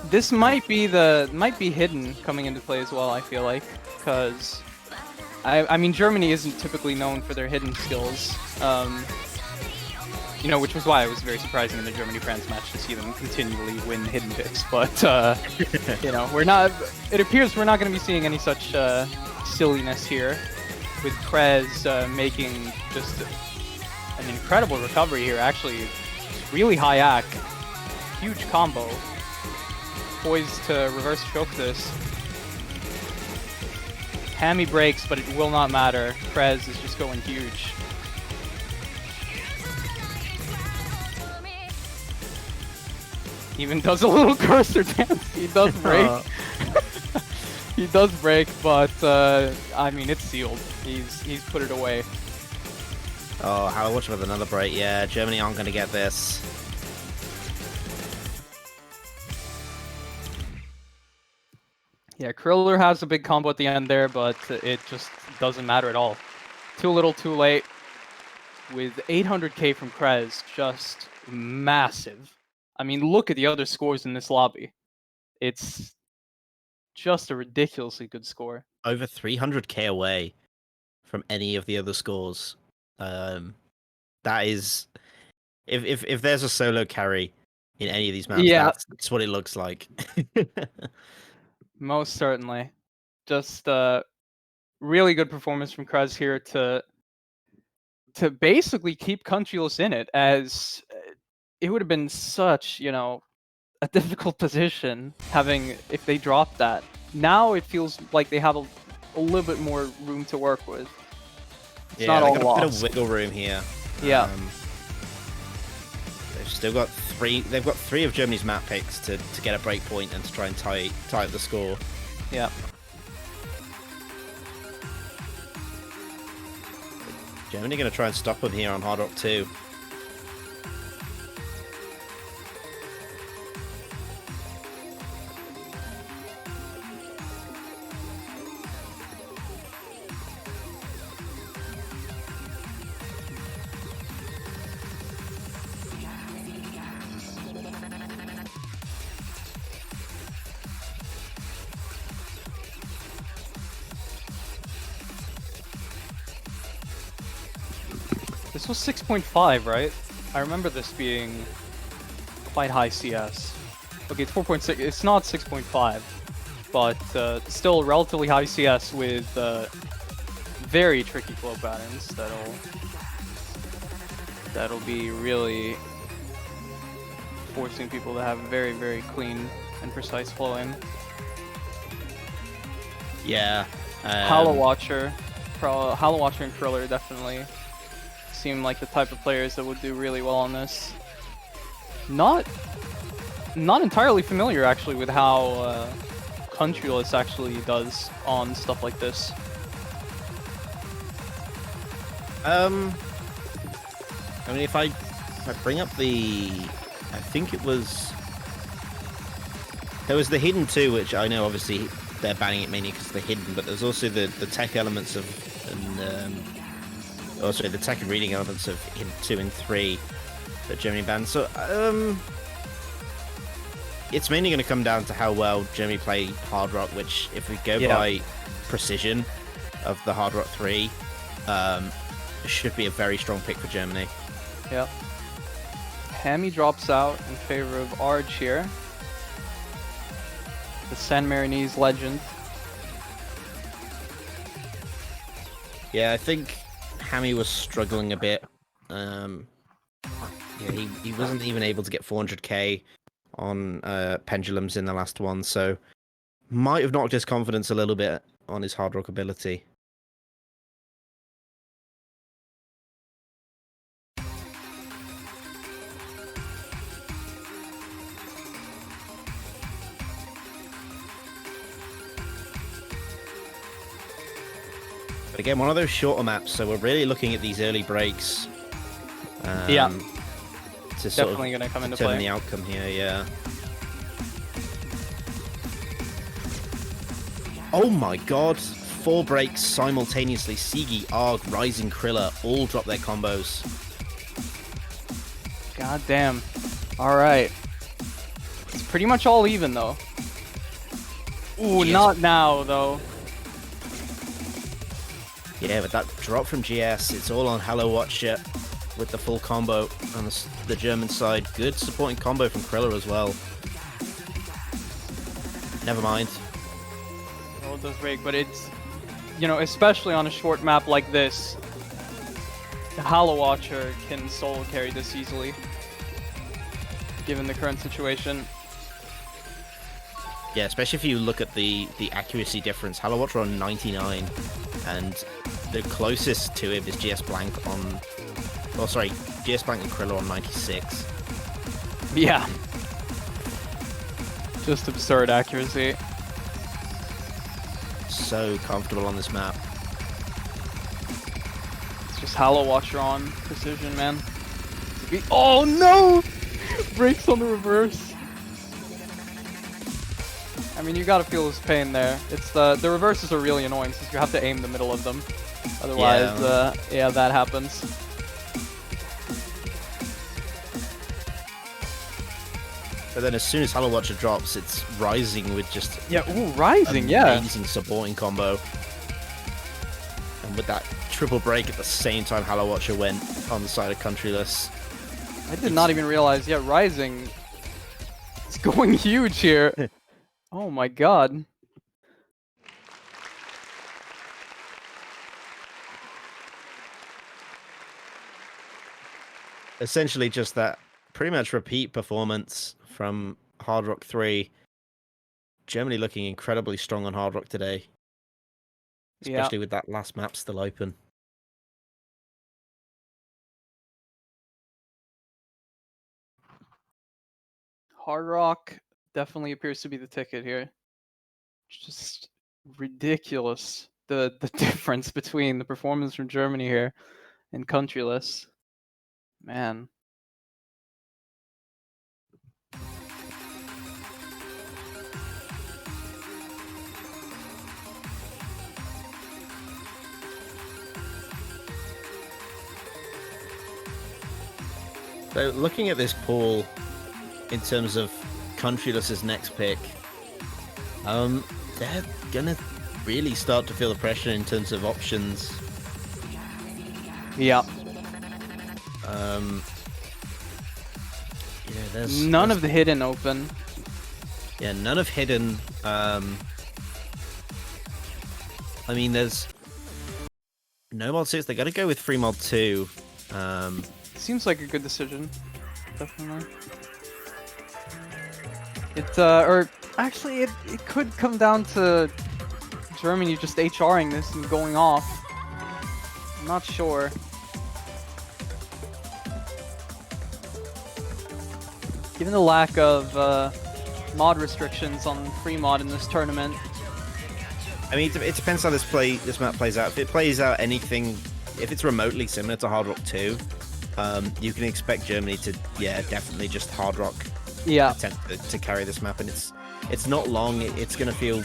This might be hidden coming into play as well, I feel like, because I mean Germany isn't typically known for their hidden skills. You know, which was why it was very surprising in the Germany-France match to see them continually win hidden picks. But you know, it appears we're not going to be seeing any such silliness here, with Krez making just an incredible recovery here. Actually, really high AC, huge combo, poised to reverse choke this. Hammy breaks, but it will not matter. Krez is just going huge. Even does a little cursor dance. He does break. He does break, but I mean, it's sealed. He's put it away. Oh, how much with another break? Yeah, Germany aren't going to get this. Yeah, Kriller has a big combo at the end there, but it just doesn't matter at all. Too little, too late. With 800k from Krez, just massive. I mean, look at the other scores in this lobby. It's just a ridiculously good score. Over 300k away from any of the other scores. That is, if there's a solo carry in any of these maps, yeah, that's what it looks like. Most certainly. Just really good performance from Krez here to basically keep Countryless in it, as it would have been such, you know, a difficult position if they dropped that. Now it feels like they have a little bit more room to work with. It's yeah, not all they've got a lost. bit of wiggle room here. Yeah. They've still got three. They've got 3 of Germany's map picks to get a break point and to try and tie up the score. Yeah. Germany going to try and stop them here on Hard Rock 2. This was 6.5, right? I remember this being quite high CS. Okay, it's 4.6. It's not 6.5, but still relatively high CS with very tricky flow patterns that'll be really forcing people to have very, very clean and precise flowing. Yeah. Hollow Watcher and Kriller definitely seem like the type of players that would do really well on this. Not entirely familiar actually with how Countryless actually does on stuff like this. I mean, if I bring up I think it was there was the hidden 2, which I know obviously they're banning it mainly because they're hidden, but there's also the tech elements of also the tech and reading elements of hidden 2 and 3 that Germany banned. So it's mainly going to come down to how well Germany play Hard Rock, which if we go by precision of the Hard Rock 3, should be a very strong pick for Germany. Yep. Hammy drops out in favor of Arj here. The San Marinese legend. Yeah, I think Hammy was struggling a bit. Yeah, he wasn't even able to get 400k on Pendulums in the last one, so might have knocked his confidence a little bit on his Hard Rock ability. But again, one of those shorter maps, so we're really looking at these early breaks. Yeah. To Definitely going to come into play. Determine the outcome here, yeah. Oh my god! 4 breaks simultaneously. Sigi, Arg, Rising, Krilla all drop their combos. God damn. Alright. It's pretty much all even, though. Ooh, GS. not now, though. Yeah, but that drop from GS, it's all on Hello Watcher with the full combo on the German side. Good supporting combo from Krilla as well. Never mind. Oh, it does break, but it's, you know, especially on a short map like this, the Hollow Watcher can solo carry this easily, given the current situation. Yeah, especially if you look at the accuracy difference. Hello Watcher on 99, and the closest to him is GS Blank on... Oh, sorry, GS Blank and Krilla on 96. Yeah. Just absurd accuracy. So comfortable on this map. It's just Hollow Watcher on precision, man. Oh no! Breaks on the reverse. I mean, you gotta feel his pain there. It's the reverses are really annoying since you have to aim the middle of them. Otherwise, yeah, that happens. But then as soon as Hollow Watcher drops, it's Rising with just... Yeah, ooh, Rising, yeah. Amazing supporting combo. And with that triple break at the same time Hollow Watcher went on the side of Countryless. I did not even realize, yeah, Rising is going huge here. Oh my god. Essentially just that pretty much repeat performance from Hard Rock 3. Germany looking incredibly strong on Hard Rock today. Especially with that last map still open. Hard Rock definitely appears to be the ticket here. It's just ridiculous, the difference between the performance from Germany here and Countryless. Man. So looking at this pool in terms of Countryless's next pick, they're gonna really start to feel the pressure in terms of options. Yeah. Yeah, None of the hidden open. Yeah, none of hidden. I mean, there's no mod 6. They're gonna go with free mod 2. Seems like a good decision. Definitely. Or actually, it could come down to Germany just HRing this and going off. I'm not sure. Given the lack of mod restrictions on free mod in this tournament. I mean, it depends how this map plays out. If it plays out anything, if it's remotely similar to Hard Rock 2, you can expect Germany to, yeah, definitely just Hard Rock attempt to carry this map, and it's not long. It's going to feel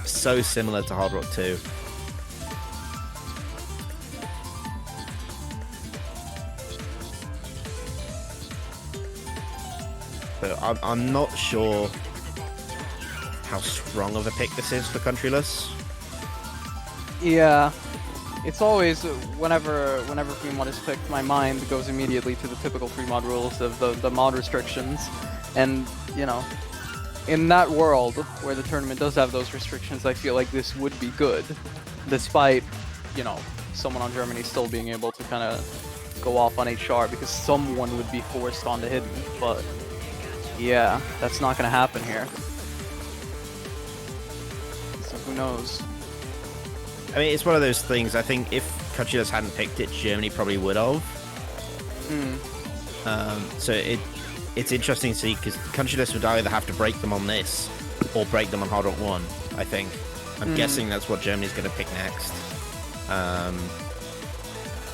so similar to Hard Rock 2. So I'm not sure how strong of a pick this is for Countryless. Yeah, it's always whenever free mod is picked, my mind goes immediately to the typical free mod rules of the mod restrictions, and you know, in that world where the tournament does have those restrictions, I feel like this would be good, despite, you know, someone on Germany still being able to kind of go off on HR because someone would be forced onto hidden, but yeah, that's not going to happen here. So who knows? I mean, it's one of those things. I think if Countryless hadn't picked it, Germany probably would have. So it's interesting to see, because Countryless would either have to break them on this or break them on Hard Rock 1, I think. I'm guessing that's what Germany's going to pick next.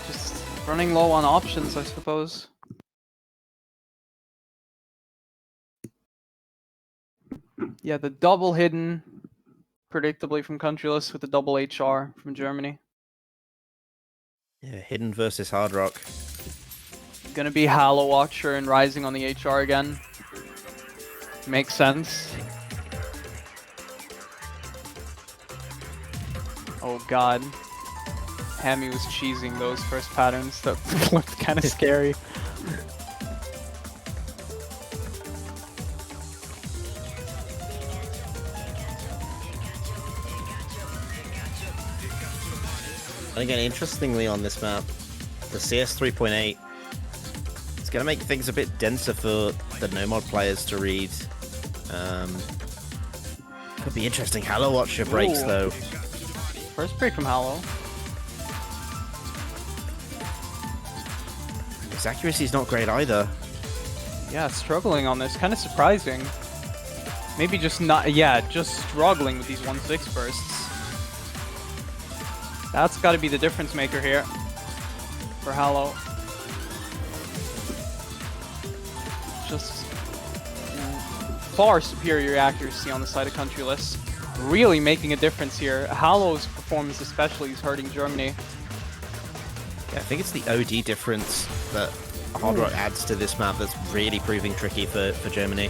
Just running low on options, I suppose. Yeah, the double hidden predictably from Countryless with the double HR from Germany. Yeah, Hidden versus Hard Rock. Gonna be Halo Watcher and Rising on the HR again. Makes sense. Oh god. Hammy was cheesing those first patterns. That looked kind of scary. And again, interestingly on this map, the CS 3.8, it's going to make things a bit denser for the no-mod players to read. Could be interesting. Halo Watcher breaks, Ooh. though. First break from Halo. His accuracy's not great either. Yeah, struggling on this. Kind of surprising. Maybe just not... Yeah, just struggling with these 1-6 bursts. That's got to be the difference maker here for Halo. Just far superior accuracy on the side of Countryless. Really making a difference here. Halo's performance especially is hurting Germany. Yeah, I think it's the OD difference that Hard Rock adds to this map that's really proving tricky for Germany.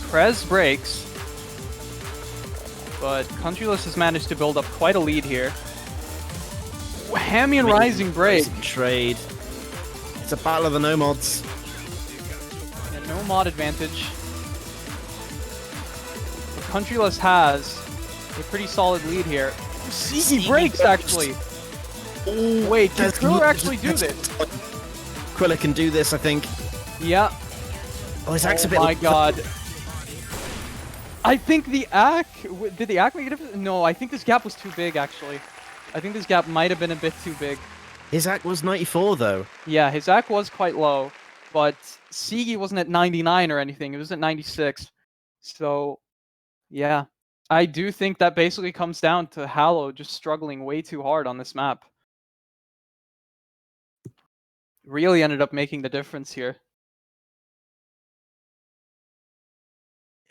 Prez breaks, but Countryless has managed to build up quite a lead here. Hammy and Rising break. Trade. It's a battle of the no-mods. And no mod advantage. But Countryless has a pretty solid lead here. He breaks, actually. Oh, wait, can Kriller actually do this? Kriller can do this, I think. Yeah. Oh, his axe a bit. Oh my god. I think the ACK... Did the ACK make a difference? No, I think this gap was too big, actually. I think this gap might have been a bit too big. His ACK was 94, though. Yeah, his ACK was quite low, but Sigi wasn't at 99 or anything. It was at 96. So, yeah. I do think that basically comes down to Halo just struggling way too hard on this map. Really ended up making the difference here.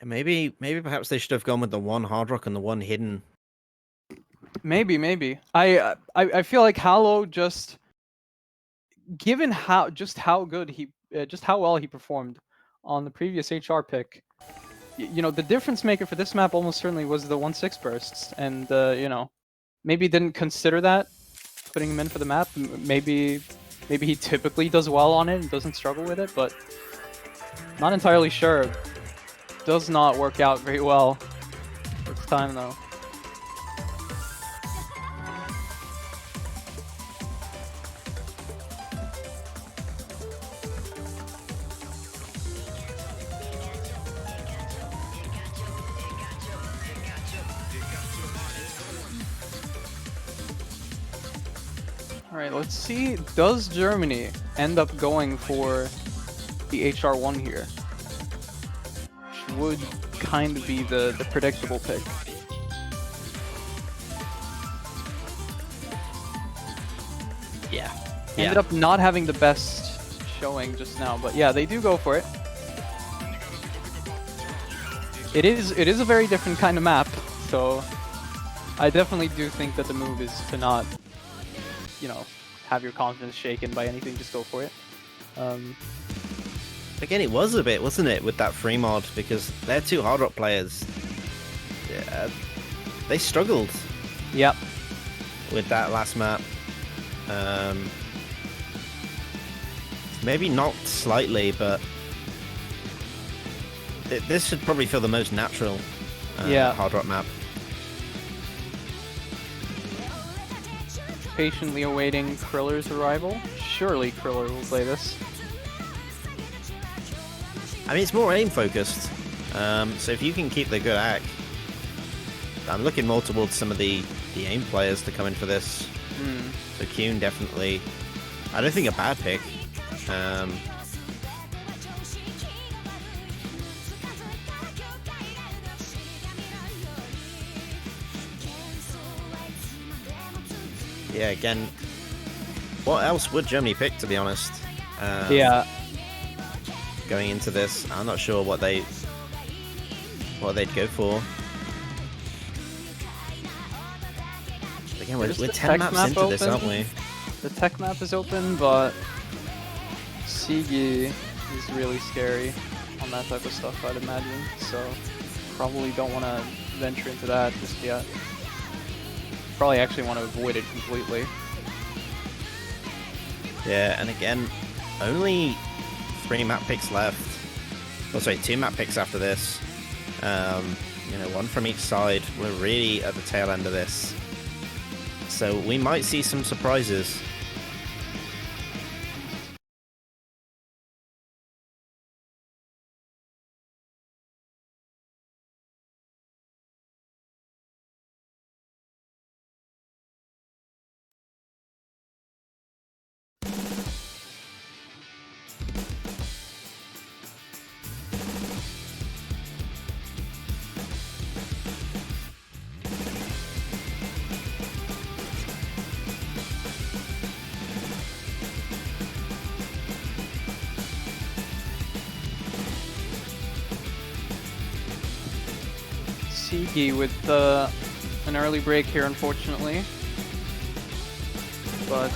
Maybe perhaps they should have gone with the one Hard Rock and the one Hidden. Maybe. I feel like Halo just, given how well he performed on the previous HR pick, you know, the difference maker for this map almost certainly was the 1-6 bursts, and you know, maybe didn't consider that putting him in for the map. Maybe he typically does well on it and doesn't struggle with it, but not entirely sure. Does not work out very well this time, though. Alright, let's see. Does Germany end up going for the HR1 here? Which would kind of be the predictable pick. Yeah. Ended up not having the best showing just now, but yeah, they do go for it. It is a very different kind of map, so I definitely do think that the move is to not, you know, have your confidence shaken by anything, just go for it. Again, it was a bit, wasn't it, with that free mod, because they're two Hard Rock players. Yeah, they struggled. Yep. With that last map. Maybe not slightly, but this should probably feel the most natural Hard Rock map. Patiently awaiting Kriller's arrival. Surely Kriller will play this. I mean, it's more aim focused. So if you can keep the good act, I'm looking more towards some of the aim players to come in for this. So Kuhn definitely, I don't think a bad pick. Yeah, again, what else would Germany pick, to be honest? Yeah. Going into this, I'm not sure what they what they'd go for. Again, we're 10 maps into this, aren't we? The tech map is open, but Sigi is really scary on that type of stuff, I'd imagine. So probably don't want to venture into that just yet. Probably actually want to avoid it completely. Yeah, and again, only 3 map picks left. Oh, sorry, 2 map picks after this. You know, 1 from each side. We're really at the tail end of this. So we might see some surprises. Sigi with an early break here, unfortunately. But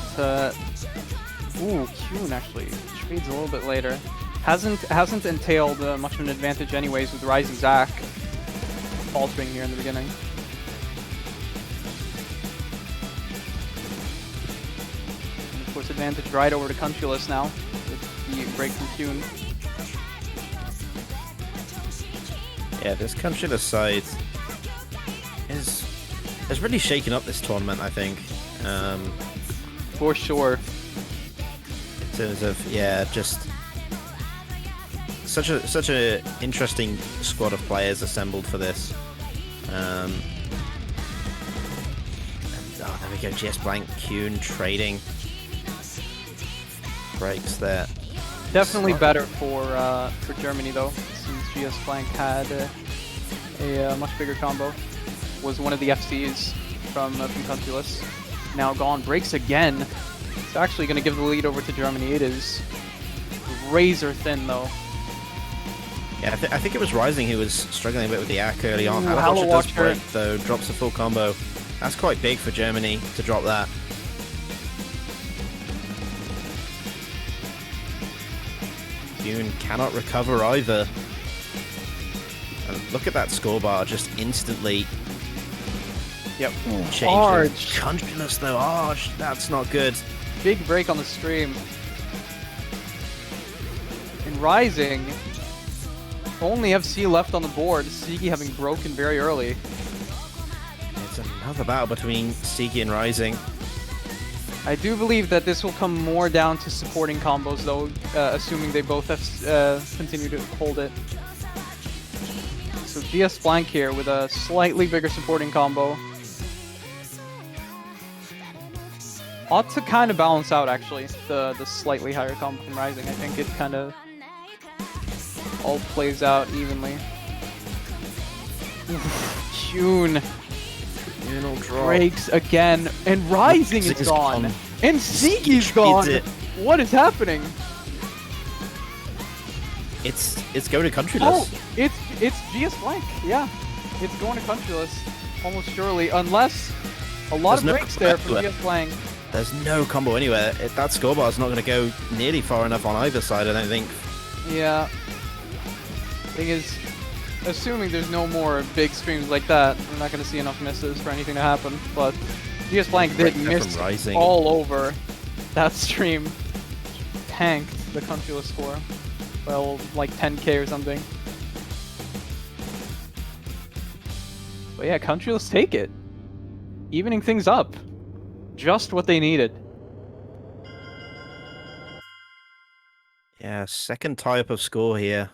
ooh, Kyun actually trades a little bit later. Hasn't entailed much of an advantage anyways with Rising Zac faltering here in the beginning. And of course, advantage right over to Countryless now with the break from Kyun. Yeah, this Countryless side is really shaken up this tournament, I think. For sure. In terms of, yeah, just such a interesting squad of players assembled for this. And, oh, there we go, GS Blank, Kyun trading breaks there. Definitely better for Germany though, since GS Blank had a much bigger combo. Was one of the FCs from Countryless. Now gone, breaks again. It's actually going to give the lead over to Germany. It is razor thin though. Yeah, I think it was Rising who was struggling a bit with the ACK early on. Hello does break though, drops a full combo. That's quite big for Germany to drop that. Kyun cannot recover either. And look at that score bar, just instantly. Yep. Change. Countryless though, Arch, that's not good. Big break on the stream. In Rising, only FC left on the board, Sigi having broken very early. It's another battle between Sigi and Rising. I do believe that this will come more down to supporting combos though, assuming they both continue to hold it. So GS Blank here with a slightly bigger supporting combo. Ought to kind of balance out actually, the slightly higher combo from Rising. I think it kind of all plays out evenly. Kyun breaks again, and Rising is gone, and Sigi's gone. What is happening? It's going to Countryless. Oh, it's GS Blank. Yeah, it's going to Countryless almost surely, unless a lot of breaks there from GS Blank. There's no combo anywhere. That scorebar is not going to go nearly far enough on either side, I don't think. Yeah. Thing is, assuming there's no more big streams like that, we're not going to see enough misses for anything to happen. But GS Blank did miss all over that stream. Tanked the Countryless score. Well, like 10k or something. But yeah, Countryless take it. Evening things up. Just what they needed. Yeah, second tie-up of score here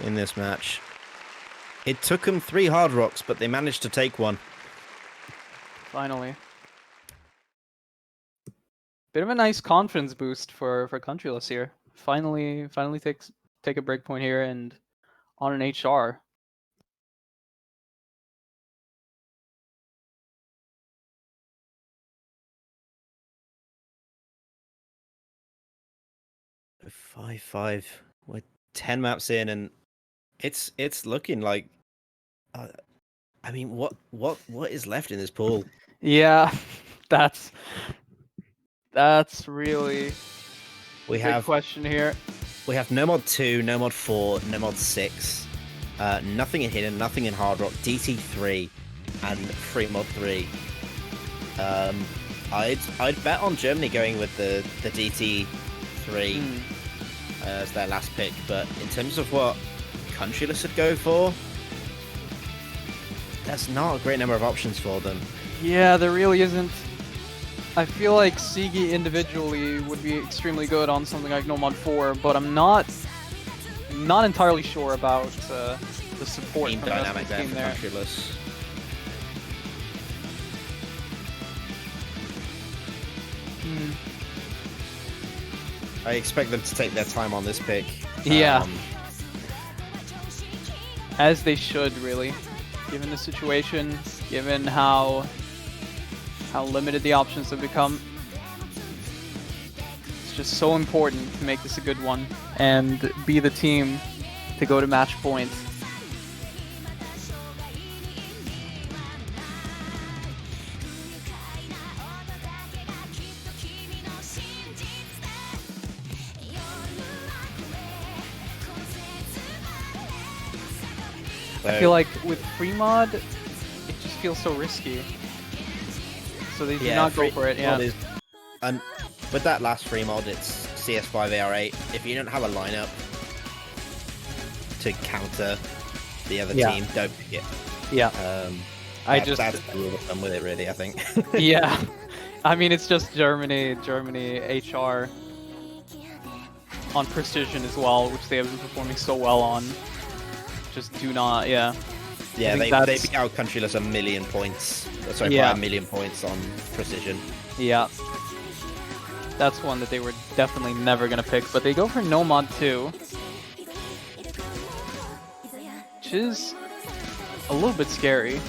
in this match. It took them 3 hard rocks, but they managed to take one. Finally. Bit of a nice confidence boost for Countryless here. Finally take a break point here and on an HR. Five. We're 10 maps in, and It's looking like. Uh, I mean, what is left in this pool? Yeah, that's really We big have question here. we have no mod 2, no mod 4, no mod 6, nothing in hidden, nothing in hard rock, DT3, and free mod 3. I'd bet on Germany going with the DT3 as their last pick, but in terms of what Countryless would go for, that's not a great number of options for them. Yeah, there really isn't. I feel like Sigi individually would be extremely good on something like No Mod 4, but I'm not entirely sure about the support Team from the rest dynamic of the there team for there. Countryless. I expect them to take their time on this pick. Yeah. As they should, really, given the situation, given how limited the options have become. It's just so important to make this a good one and be the team to go to match point. I feel like with free mod, it just feels so risky. So they do not go for it. Yeah. And with that last free mod, it's CS5 AR8. If you don't have a lineup to counter the other team, don't pick it. Yeah. That's the rule of thumb with it, really. I think. Yeah. I mean, it's just Germany HR on precision as well, which they have been performing so well on. Just do not, yeah. Yeah, they beat out Countryless a million points. Sorry, by a million points on precision. Yeah. That's one that they were definitely never gonna pick, but they go for No Mod 2. Which is a little bit scary.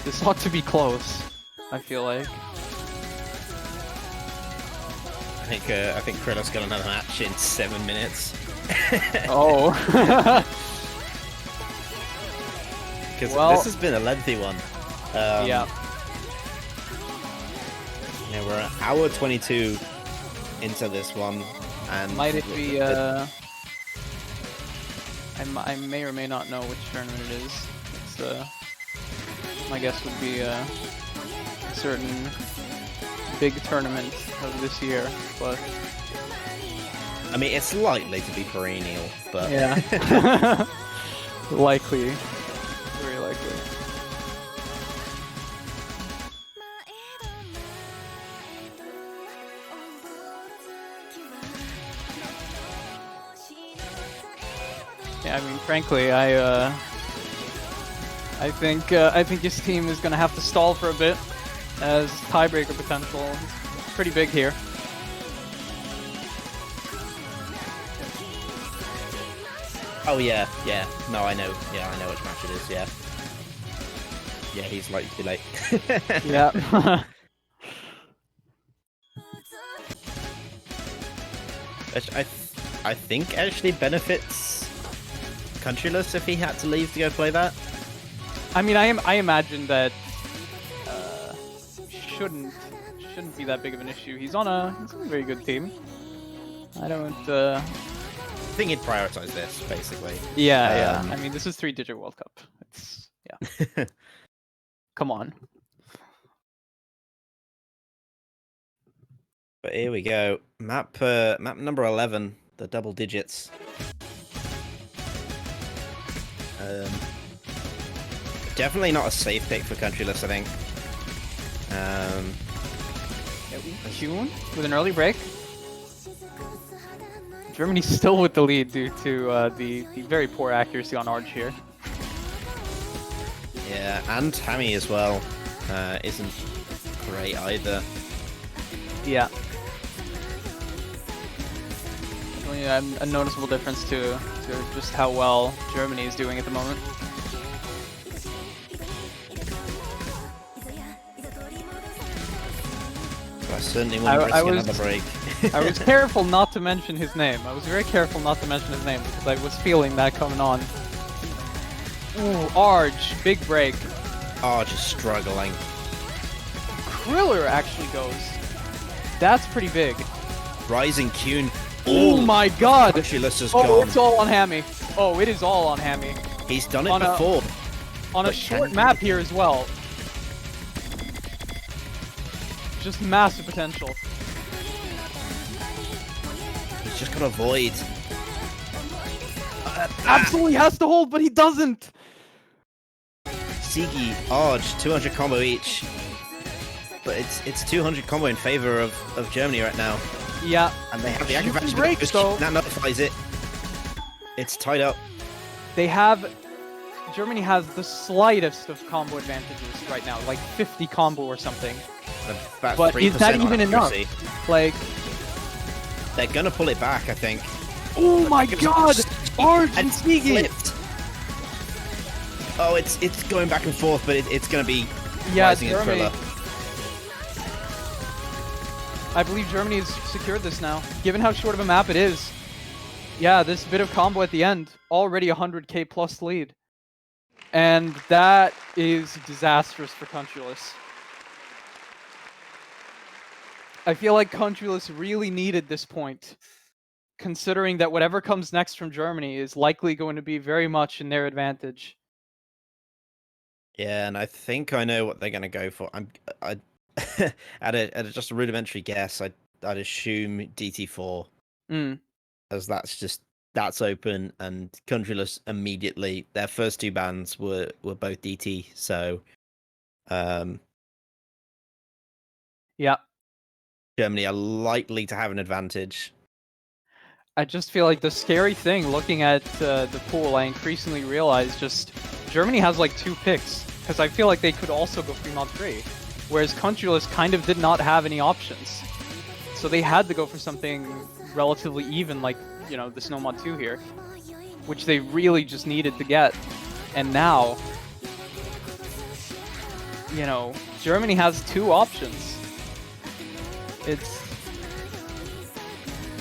This ought to be close, I feel like. I think Krill's got another match in 7 minutes. Oh. Because this has been a lengthy one. Yeah. Yeah, we're an hour 22 into this one, and might it be? I may or may not know which tournament it is. It's, my guess would be a certain big tournament of this year, but I mean, it's likely to be perennial, but yeah, likely, very likely. Yeah, I mean, frankly, I think his team is gonna have to stall for a bit, as tiebreaker potential is pretty big here. Oh yeah. No, I know. Yeah, I know which match it is. Yeah. Yeah, he's likely to be late. Yeah. Which I think actually benefits Countryless if he had to leave to go play that. I mean, I imagine that shouldn't be that big of an issue. He's on a very good team. I don't. I think he'd prioritize this basically. Yeah. I mean, this is 3-digit World Cup. It's yeah. Come on. But here we go. Map number 11, the double digits. Definitely not a safe pick for Countryless, I think. June with an early break. Germany's still with the lead due to the very poor accuracy on Arge here. Yeah, and Hammy as well isn't great either. Yeah. Definitely a noticeable difference to just how well Germany is doing at the moment. I certainly wouldn't risk another break. I was careful not to mention his name. I was very careful not to mention his name because I was feeling that coming on. Ooh, Arj, big break. Arj is struggling. Kriller actually goes. That's pretty big. Rising Kuhn. Oh my god! Countryless has oh, gone. It's all on Hammy. Oh, it is all on Hammy. He's done it before. On a short map here as well. Just massive potential. He's just gotta avoid. Absolutely has to hold, but he doesn't! Sigi, Arj, 200 combo each. But it's 200 combo in favor of Germany right now. Yeah. And they have the advantage. Breaks, though. That nullifies it. It's tied up. They have... Germany has the slightest of combo advantages right now, like 50 combo or something. About but is that even accuracy. enough? Like... They're gonna pull it back, I think. Oh my god! Arj and Sigi! Oh, it's going back and forth, but it's gonna be rising in Kriller. I believe Germany has secured this now, given how short of a map it is. Yeah, this bit of combo at the end, already 100k plus lead. And that is disastrous for Countryless. I feel like Countryless really needed this point, considering that whatever comes next from Germany is likely going to be very much in their advantage. Yeah, and I think I know what they're going to go for. I at just a rudimentary guess, I'd assume DT4, as that's open, and Countryless immediately their first two bans were both DT, so yeah, Germany are likely to have an advantage. I just feel like the scary thing looking at the pool, I increasingly realize just Germany has like 2 picks, because I feel like they could also go Fremont 3, whereas Countryless kind of did not have any options. So they had to go for something relatively even, like, you know, the Snowmod 2 here, which they really just needed to get. And now, you know, Germany has 2 options. It's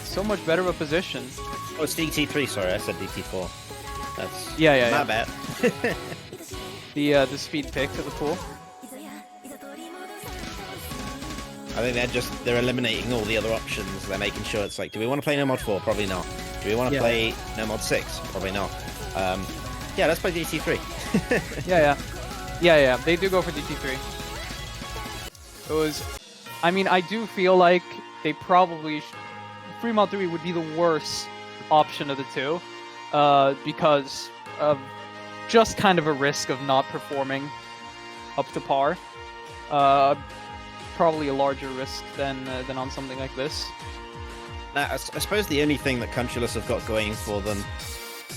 so much better of a position. Oh, it's DT3, sorry, I said DT4. That's yeah. bad. The speed pick to the pool. I think they're eliminating all the other options. They're making sure it's like, do we want to play No Mod 4? Probably not. Do we want to play No Mod 6? Probably not. Yeah, let's play DT3. Yeah. They do go for DT3. It was, I mean, I do feel like they probably Fremont 3 would be the worst option of the 2, because of just kind of a risk of not performing up to par. Probably a larger risk than on something like this. Now, I suppose the only thing that Countryless have got going for them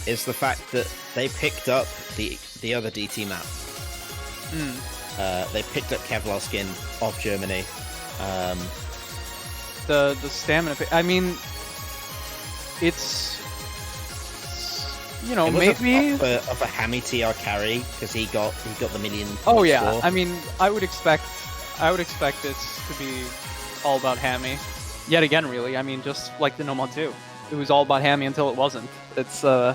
is the fact that they picked up the other DT map. They picked up Kevlar skin of Germany. The stamina. I mean, it's, you know, maybe of a Hammy TR carry because he got the million. Oh yeah, score. I mean, I would expect this to be all about Hammy. Yet again, really. I mean, just like the No Mod 2, it was all about Hammy until it wasn't. It's I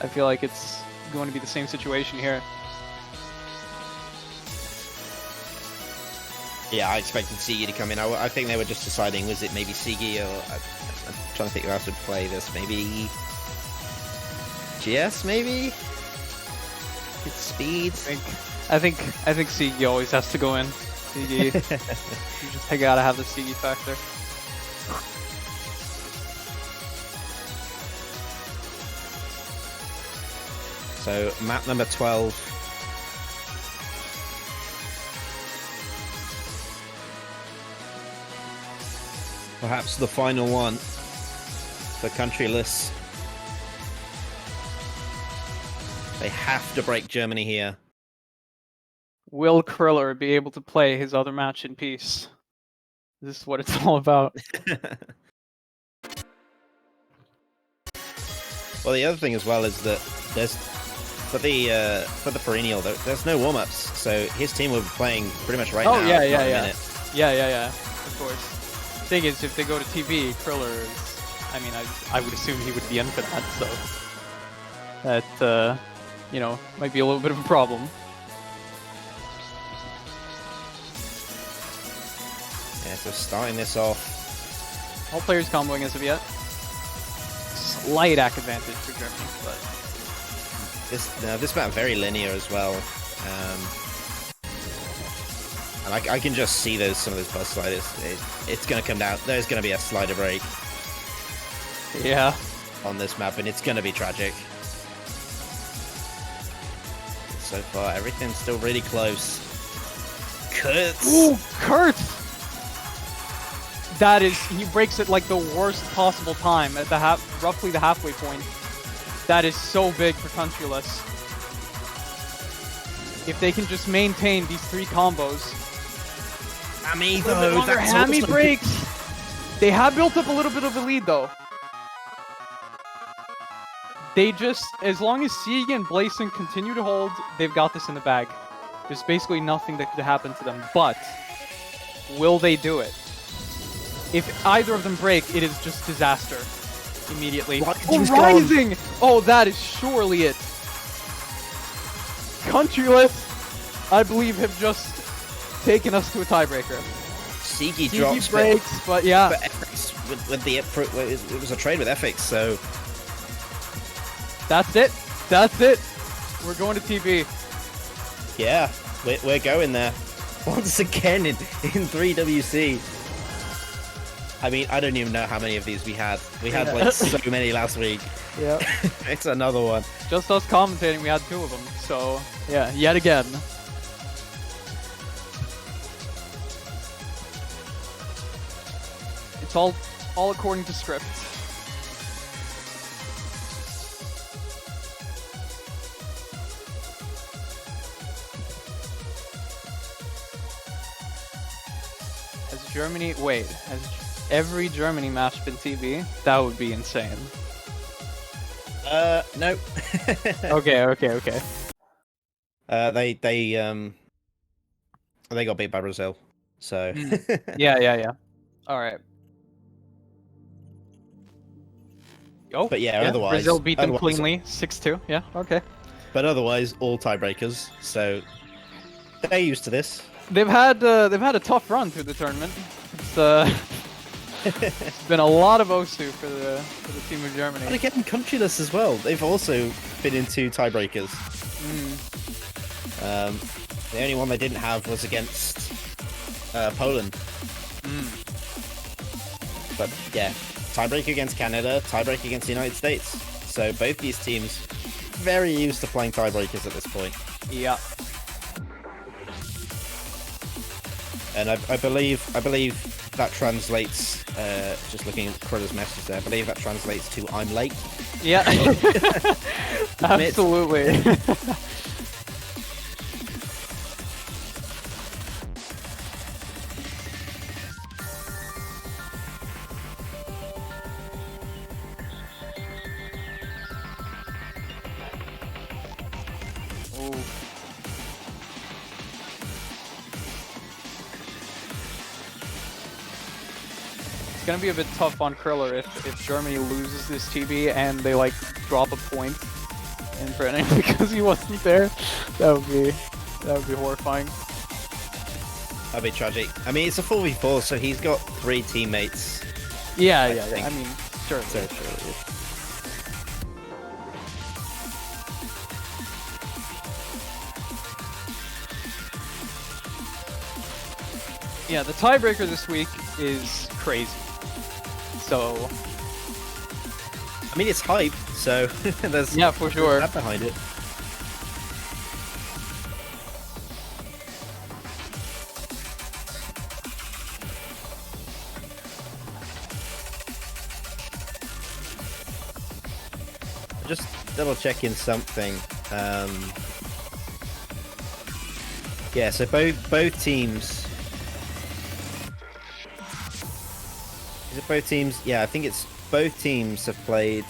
feel like it's going to be the same situation here. Yeah, I expected Sigi to come in. I think they were just deciding, was it maybe Sigi or... I'm trying to think who else would play this. Maybe... GS, maybe? It's speed. I think Sigi always has to go in. Sigi. You just gotta have the Sigi factor. So, map number 12. Perhaps the final one for Countryless. They have to break Germany here. Will Kriller be able to play his other match in peace? This is what it's all about. Well, the other thing as well is that there's for the perennial there's no warm-ups, so his team will be playing pretty much right now. Yeah. of course. Thing is, if they go to TV, Kriller is... I mean, I would assume he would be infinite, so... That, you know, might be a little bit of a problem. Yeah, so starting this off. All players comboing as of yet. Slight ACK advantage for Germany, but... This map very linear as well. And I can just see some of those bus sliders. It's going to come down. There's going to be a slider break. Yeah. On this map, and it's going to be tragic. So far, everything's still really close. Kurtz! Ooh, Kurtz! That is, he breaks it like the worst possible time at the roughly the halfway point. That is so big for Countryless. If they can just maintain these 3 combos. Hammy though, that's Hammy breaks! They have built up a little bit of a lead though. They just, as long as Sieg and Blason continue to hold, they've got this in the bag. There's basically nothing that could happen to them, but will they do it? If either of them break, it is just disaster. Immediately. Oh, Rising! Oh, that is surely it. Countryless, I believe, have just taken us to a tiebreaker. Sieg drops, breaks, but yeah. But FX, with the, it was a trade with FX, so... That's it. That's it. We're going to TV. Yeah, we're going there. Once again in 3WC. I mean, I don't even know how many of these we had. We had like so many last week. Yeah. It's another one. Just us commentating, we had 2 of them. So, yeah, yet again. It's all according to script. Germany, wait, has every Germany match been TV? That would be insane. No. Okay. They got beat by Brazil, so. Yeah. All right. Oh, but yeah, otherwise Brazil beat them cleanly, 6-2. Yeah, okay. But otherwise, all tiebreakers. So they're used to this. They've had a tough run through the tournament. It's been a lot of Osu for the team of Germany. And again, Countryless as well. They've also been in 2 tiebreakers. The only one they didn't have was against Poland. But yeah, tiebreak against Canada, tiebreak against the United States. So both these teams very used to playing tiebreakers at this point. Yeah. And I believe that translates, just looking at Kriller's message there, I believe that translates to I'm late. Yeah. Absolutely. It's gonna be a bit tough on Kriller if Germany loses this TB and they like drop a point in Brennan because he wasn't there. That would be horrifying. That'd be tragic. I mean, it's a 4v4, so he's got 3 teammates. Yeah. I mean, sure. Yeah, the tiebreaker this week is crazy. So, I mean, it's hype, so there's for sure that behind it. Just double checking something. Yeah, so both teams. Is it both teams? Yeah, I think it's both teams have played.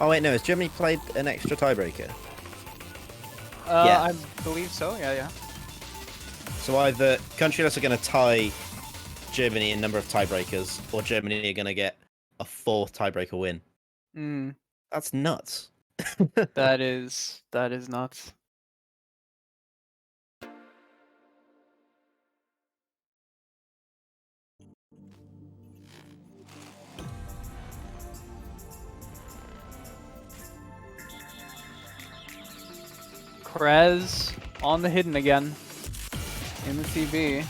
Oh wait, no, has Germany played an extra tiebreaker? Yeah. I believe so. Yeah. So either Countryless are going to tie Germany in number of tiebreakers, or Germany are going to get a 4th tiebreaker win. Mm, That's nuts. that is nuts. Krez on the hidden again in the TB.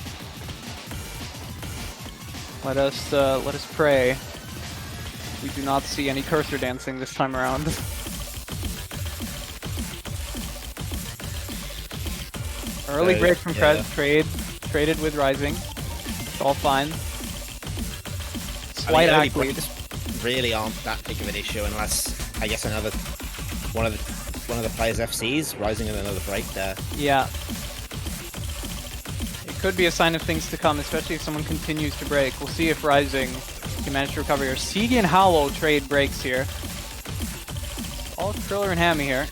Let us pray we do not see any cursor dancing this time around. Early break from Krez, traded with Rising. It's all fine. Slight act lead. Really aren't that big of an issue unless I guess one of the players FCs Rising in another break there. Yeah. It could be a sign of things to come, especially if someone continues to break. We'll see if Rising can manage to recover here. Sigi and Hallow trade breaks here. All Kriller and Hammy here.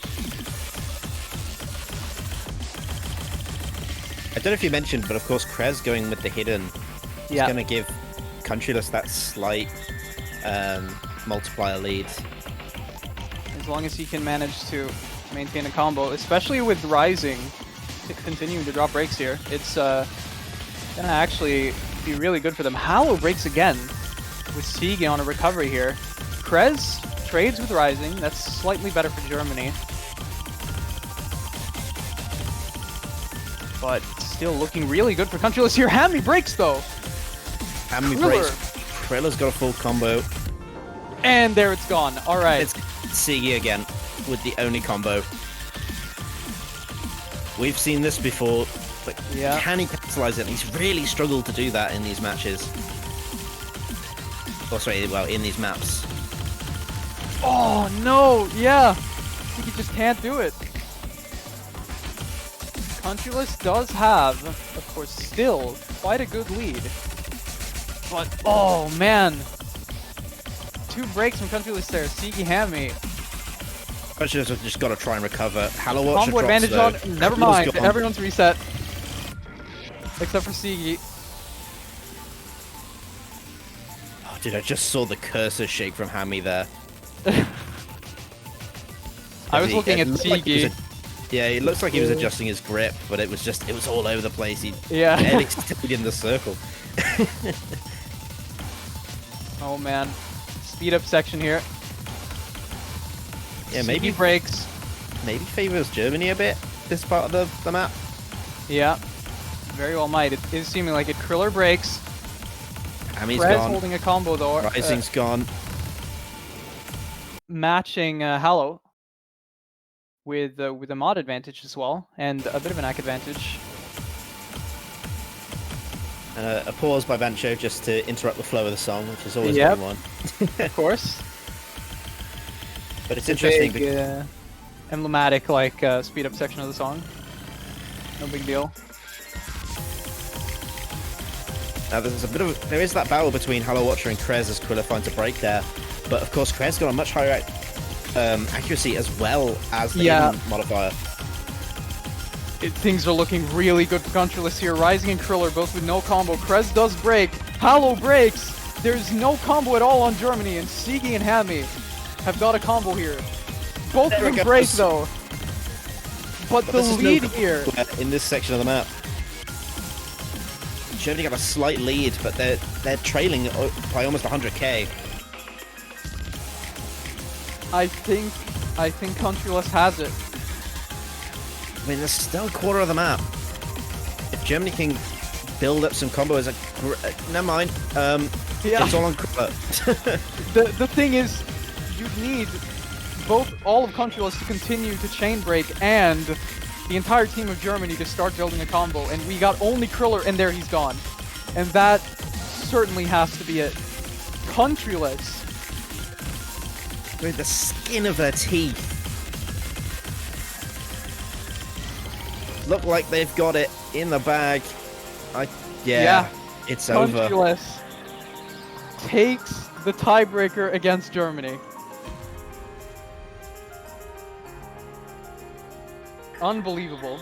I don't know if you mentioned, but of course Krez going with the hidden is going to give Countryless that slight multiplier lead. As long as he can manage to maintain a combo, especially with Rising continuing to drop breaks here, it's gonna actually be really good for them. Hallow breaks again with Sigi on a recovery here. Krez trades with Rising, that's slightly better for Germany. But still looking really good for Countryless here. Hammy breaks though! Hammy breaks. Kriller's got a full combo. And there it's gone. Alright. It's Sigi again with the only combo. We've seen this before, but can he capitalize it? He's really struggled to do that in these matches. Oh, sorry, well, in these maps. Oh, no! Yeah! He just can't do it. Countryless does have, of course, still quite a good lead. But, oh, man! 2 breaks from Countryless there. Sigi Hammy. Countryless have just got to try and recover. Hallow Watcher Combo drops, advantage though. on. Never mind. Everyone's reset. Except for Sigi. Oh, dude, I just saw the cursor shake from Hammy there. I was looking at Sigi. Yeah, it looks like he was adjusting his grip, but it was all over the place. He barely stayed in the circle. Oh man. Speed up section here. Yeah, maybe breaks. Maybe favors Germany a bit, this part of the map. Yeah. Very well might. It is seeming like it. Kriller breaks. Hammy's Krez gone. Holding a combo though. Rising's gone. Matching Hallow with a mod advantage as well, and a bit of an ACK advantage. And a pause by Bancho just to interrupt the flow of the song, which is always a good one. Of course. But it's interesting. Big, emblematic, like, speed up section of the song. No big deal. Now there is that battle between Hallow Watcher and Krez as Kriller finds a break there, but of course Krez got a much higher accuracy as well as the modifier. Things are looking really good for Countryless here. Rising and Kriller both with no combo. Krez does break. Hallow breaks. There's no combo at all on Germany, and Sigi and Hammy have got a combo here. Both of them break though. But the lead here in this section of the map, Germany got a slight lead, but they're trailing by almost 100k. I think Countryless has it. I mean, there's still a quarter of the map. If Germany can build up some combos, never mind. It's all on Kriller. The thing is, you need all of Countryless to continue to chain break and the entire team of Germany to start building a combo, and we got only Kriller, and there he's gone. And that certainly has to be it. Countryless, with the skin of their teeth, look like they've got it in the bag. It's over. Countryless takes the tiebreaker against Germany. Unbelievable.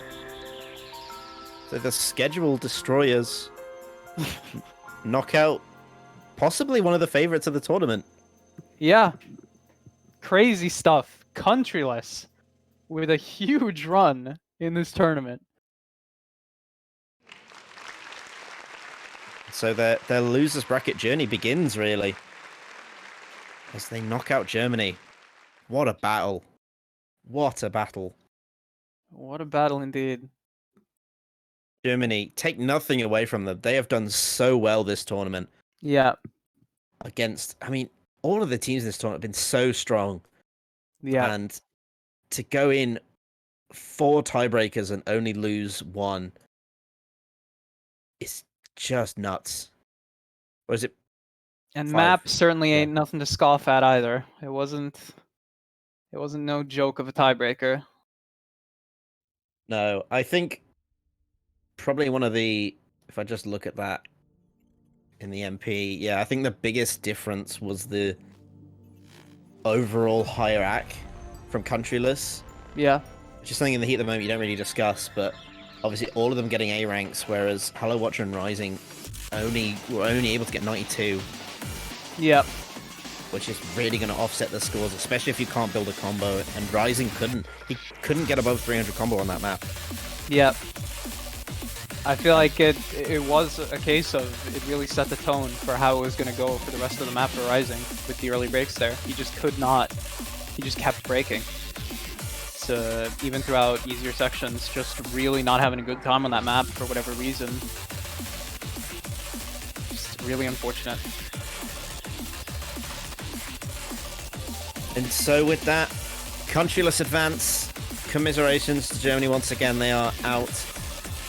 So the schedule destroyers knockout, possibly one of the favorites of the tournament. Yeah. Crazy stuff. Countryless with a huge run in this tournament. So their losers bracket journey begins, really, as they knock out Germany. What a battle. What a battle. What a battle indeed. Germany, take nothing away from them. They have done so well this tournament. Yeah. Against, I mean, all of the teams in this tournament have been so strong. Yeah. And to go in 4 tiebreakers and only lose 1 is just nuts. Or is it? And 5? map certainly Yeah. ain't nothing to scoff at either. It wasn't no joke of a tiebreaker. No, I think probably one of the, if I just look at that in the MP, yeah, I think the biggest difference was the overall higher AC from Countryless. Yeah. Which is something in the heat of the moment you don't really discuss, but obviously all of them getting A ranks, whereas Hello Watcher and Rising were only able to get 92. Yep. Which is really going to offset the scores, especially if you can't build a combo. And Rising couldn't. He couldn't get above 300 combo on that map. Yep. I feel like it was a case of it really set the tone for how it was going to go for the rest of the map for Rising with the early breaks there. He just could not. He just kept breaking. So even throughout easier sections, just really not having a good time on that map for whatever reason. Just really unfortunate. And so with that, Countryless advance. Commiserations to Germany once again. They are out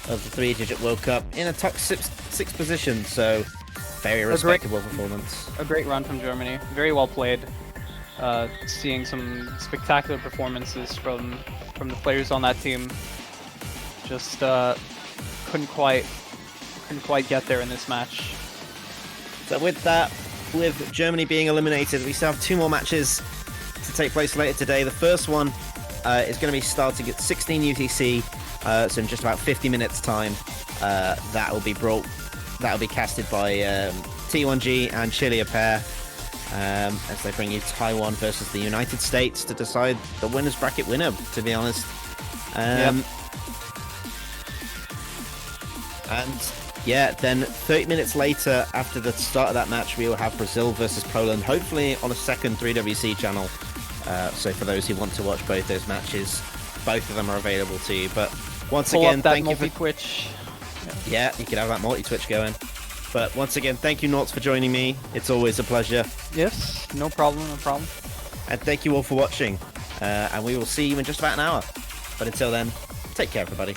of the 3-digit World Cup in a top 6 position, so very respectable performance. A great run from Germany. Very well played. Seeing some spectacular performances from the players on that team. Just couldn't quite get there in this match. So with that, with Germany being eliminated, we still have 2 more matches to take place later today. The first one is going to be starting at 16 UTC, so in just about 50 minutes time. That will be casted by T1G and Chile pair, as they bring you Taiwan versus the United States to decide the winners bracket winner, to be honest. Yep. And yeah, then 30 minutes later, after the start of that match, we will have Brazil versus Poland, hopefully on a second 3WC channel. So for those who want to watch both those matches, both of them are available to you. But once again, thank you for multi-twitch. Yeah, you can have that multi-twitch going. But once again, thank you, Norts, for joining me. It's always a pleasure. Yes, no problem, no problem. And thank you all for watching. And we will see you in just about an hour. But until then, take care, everybody.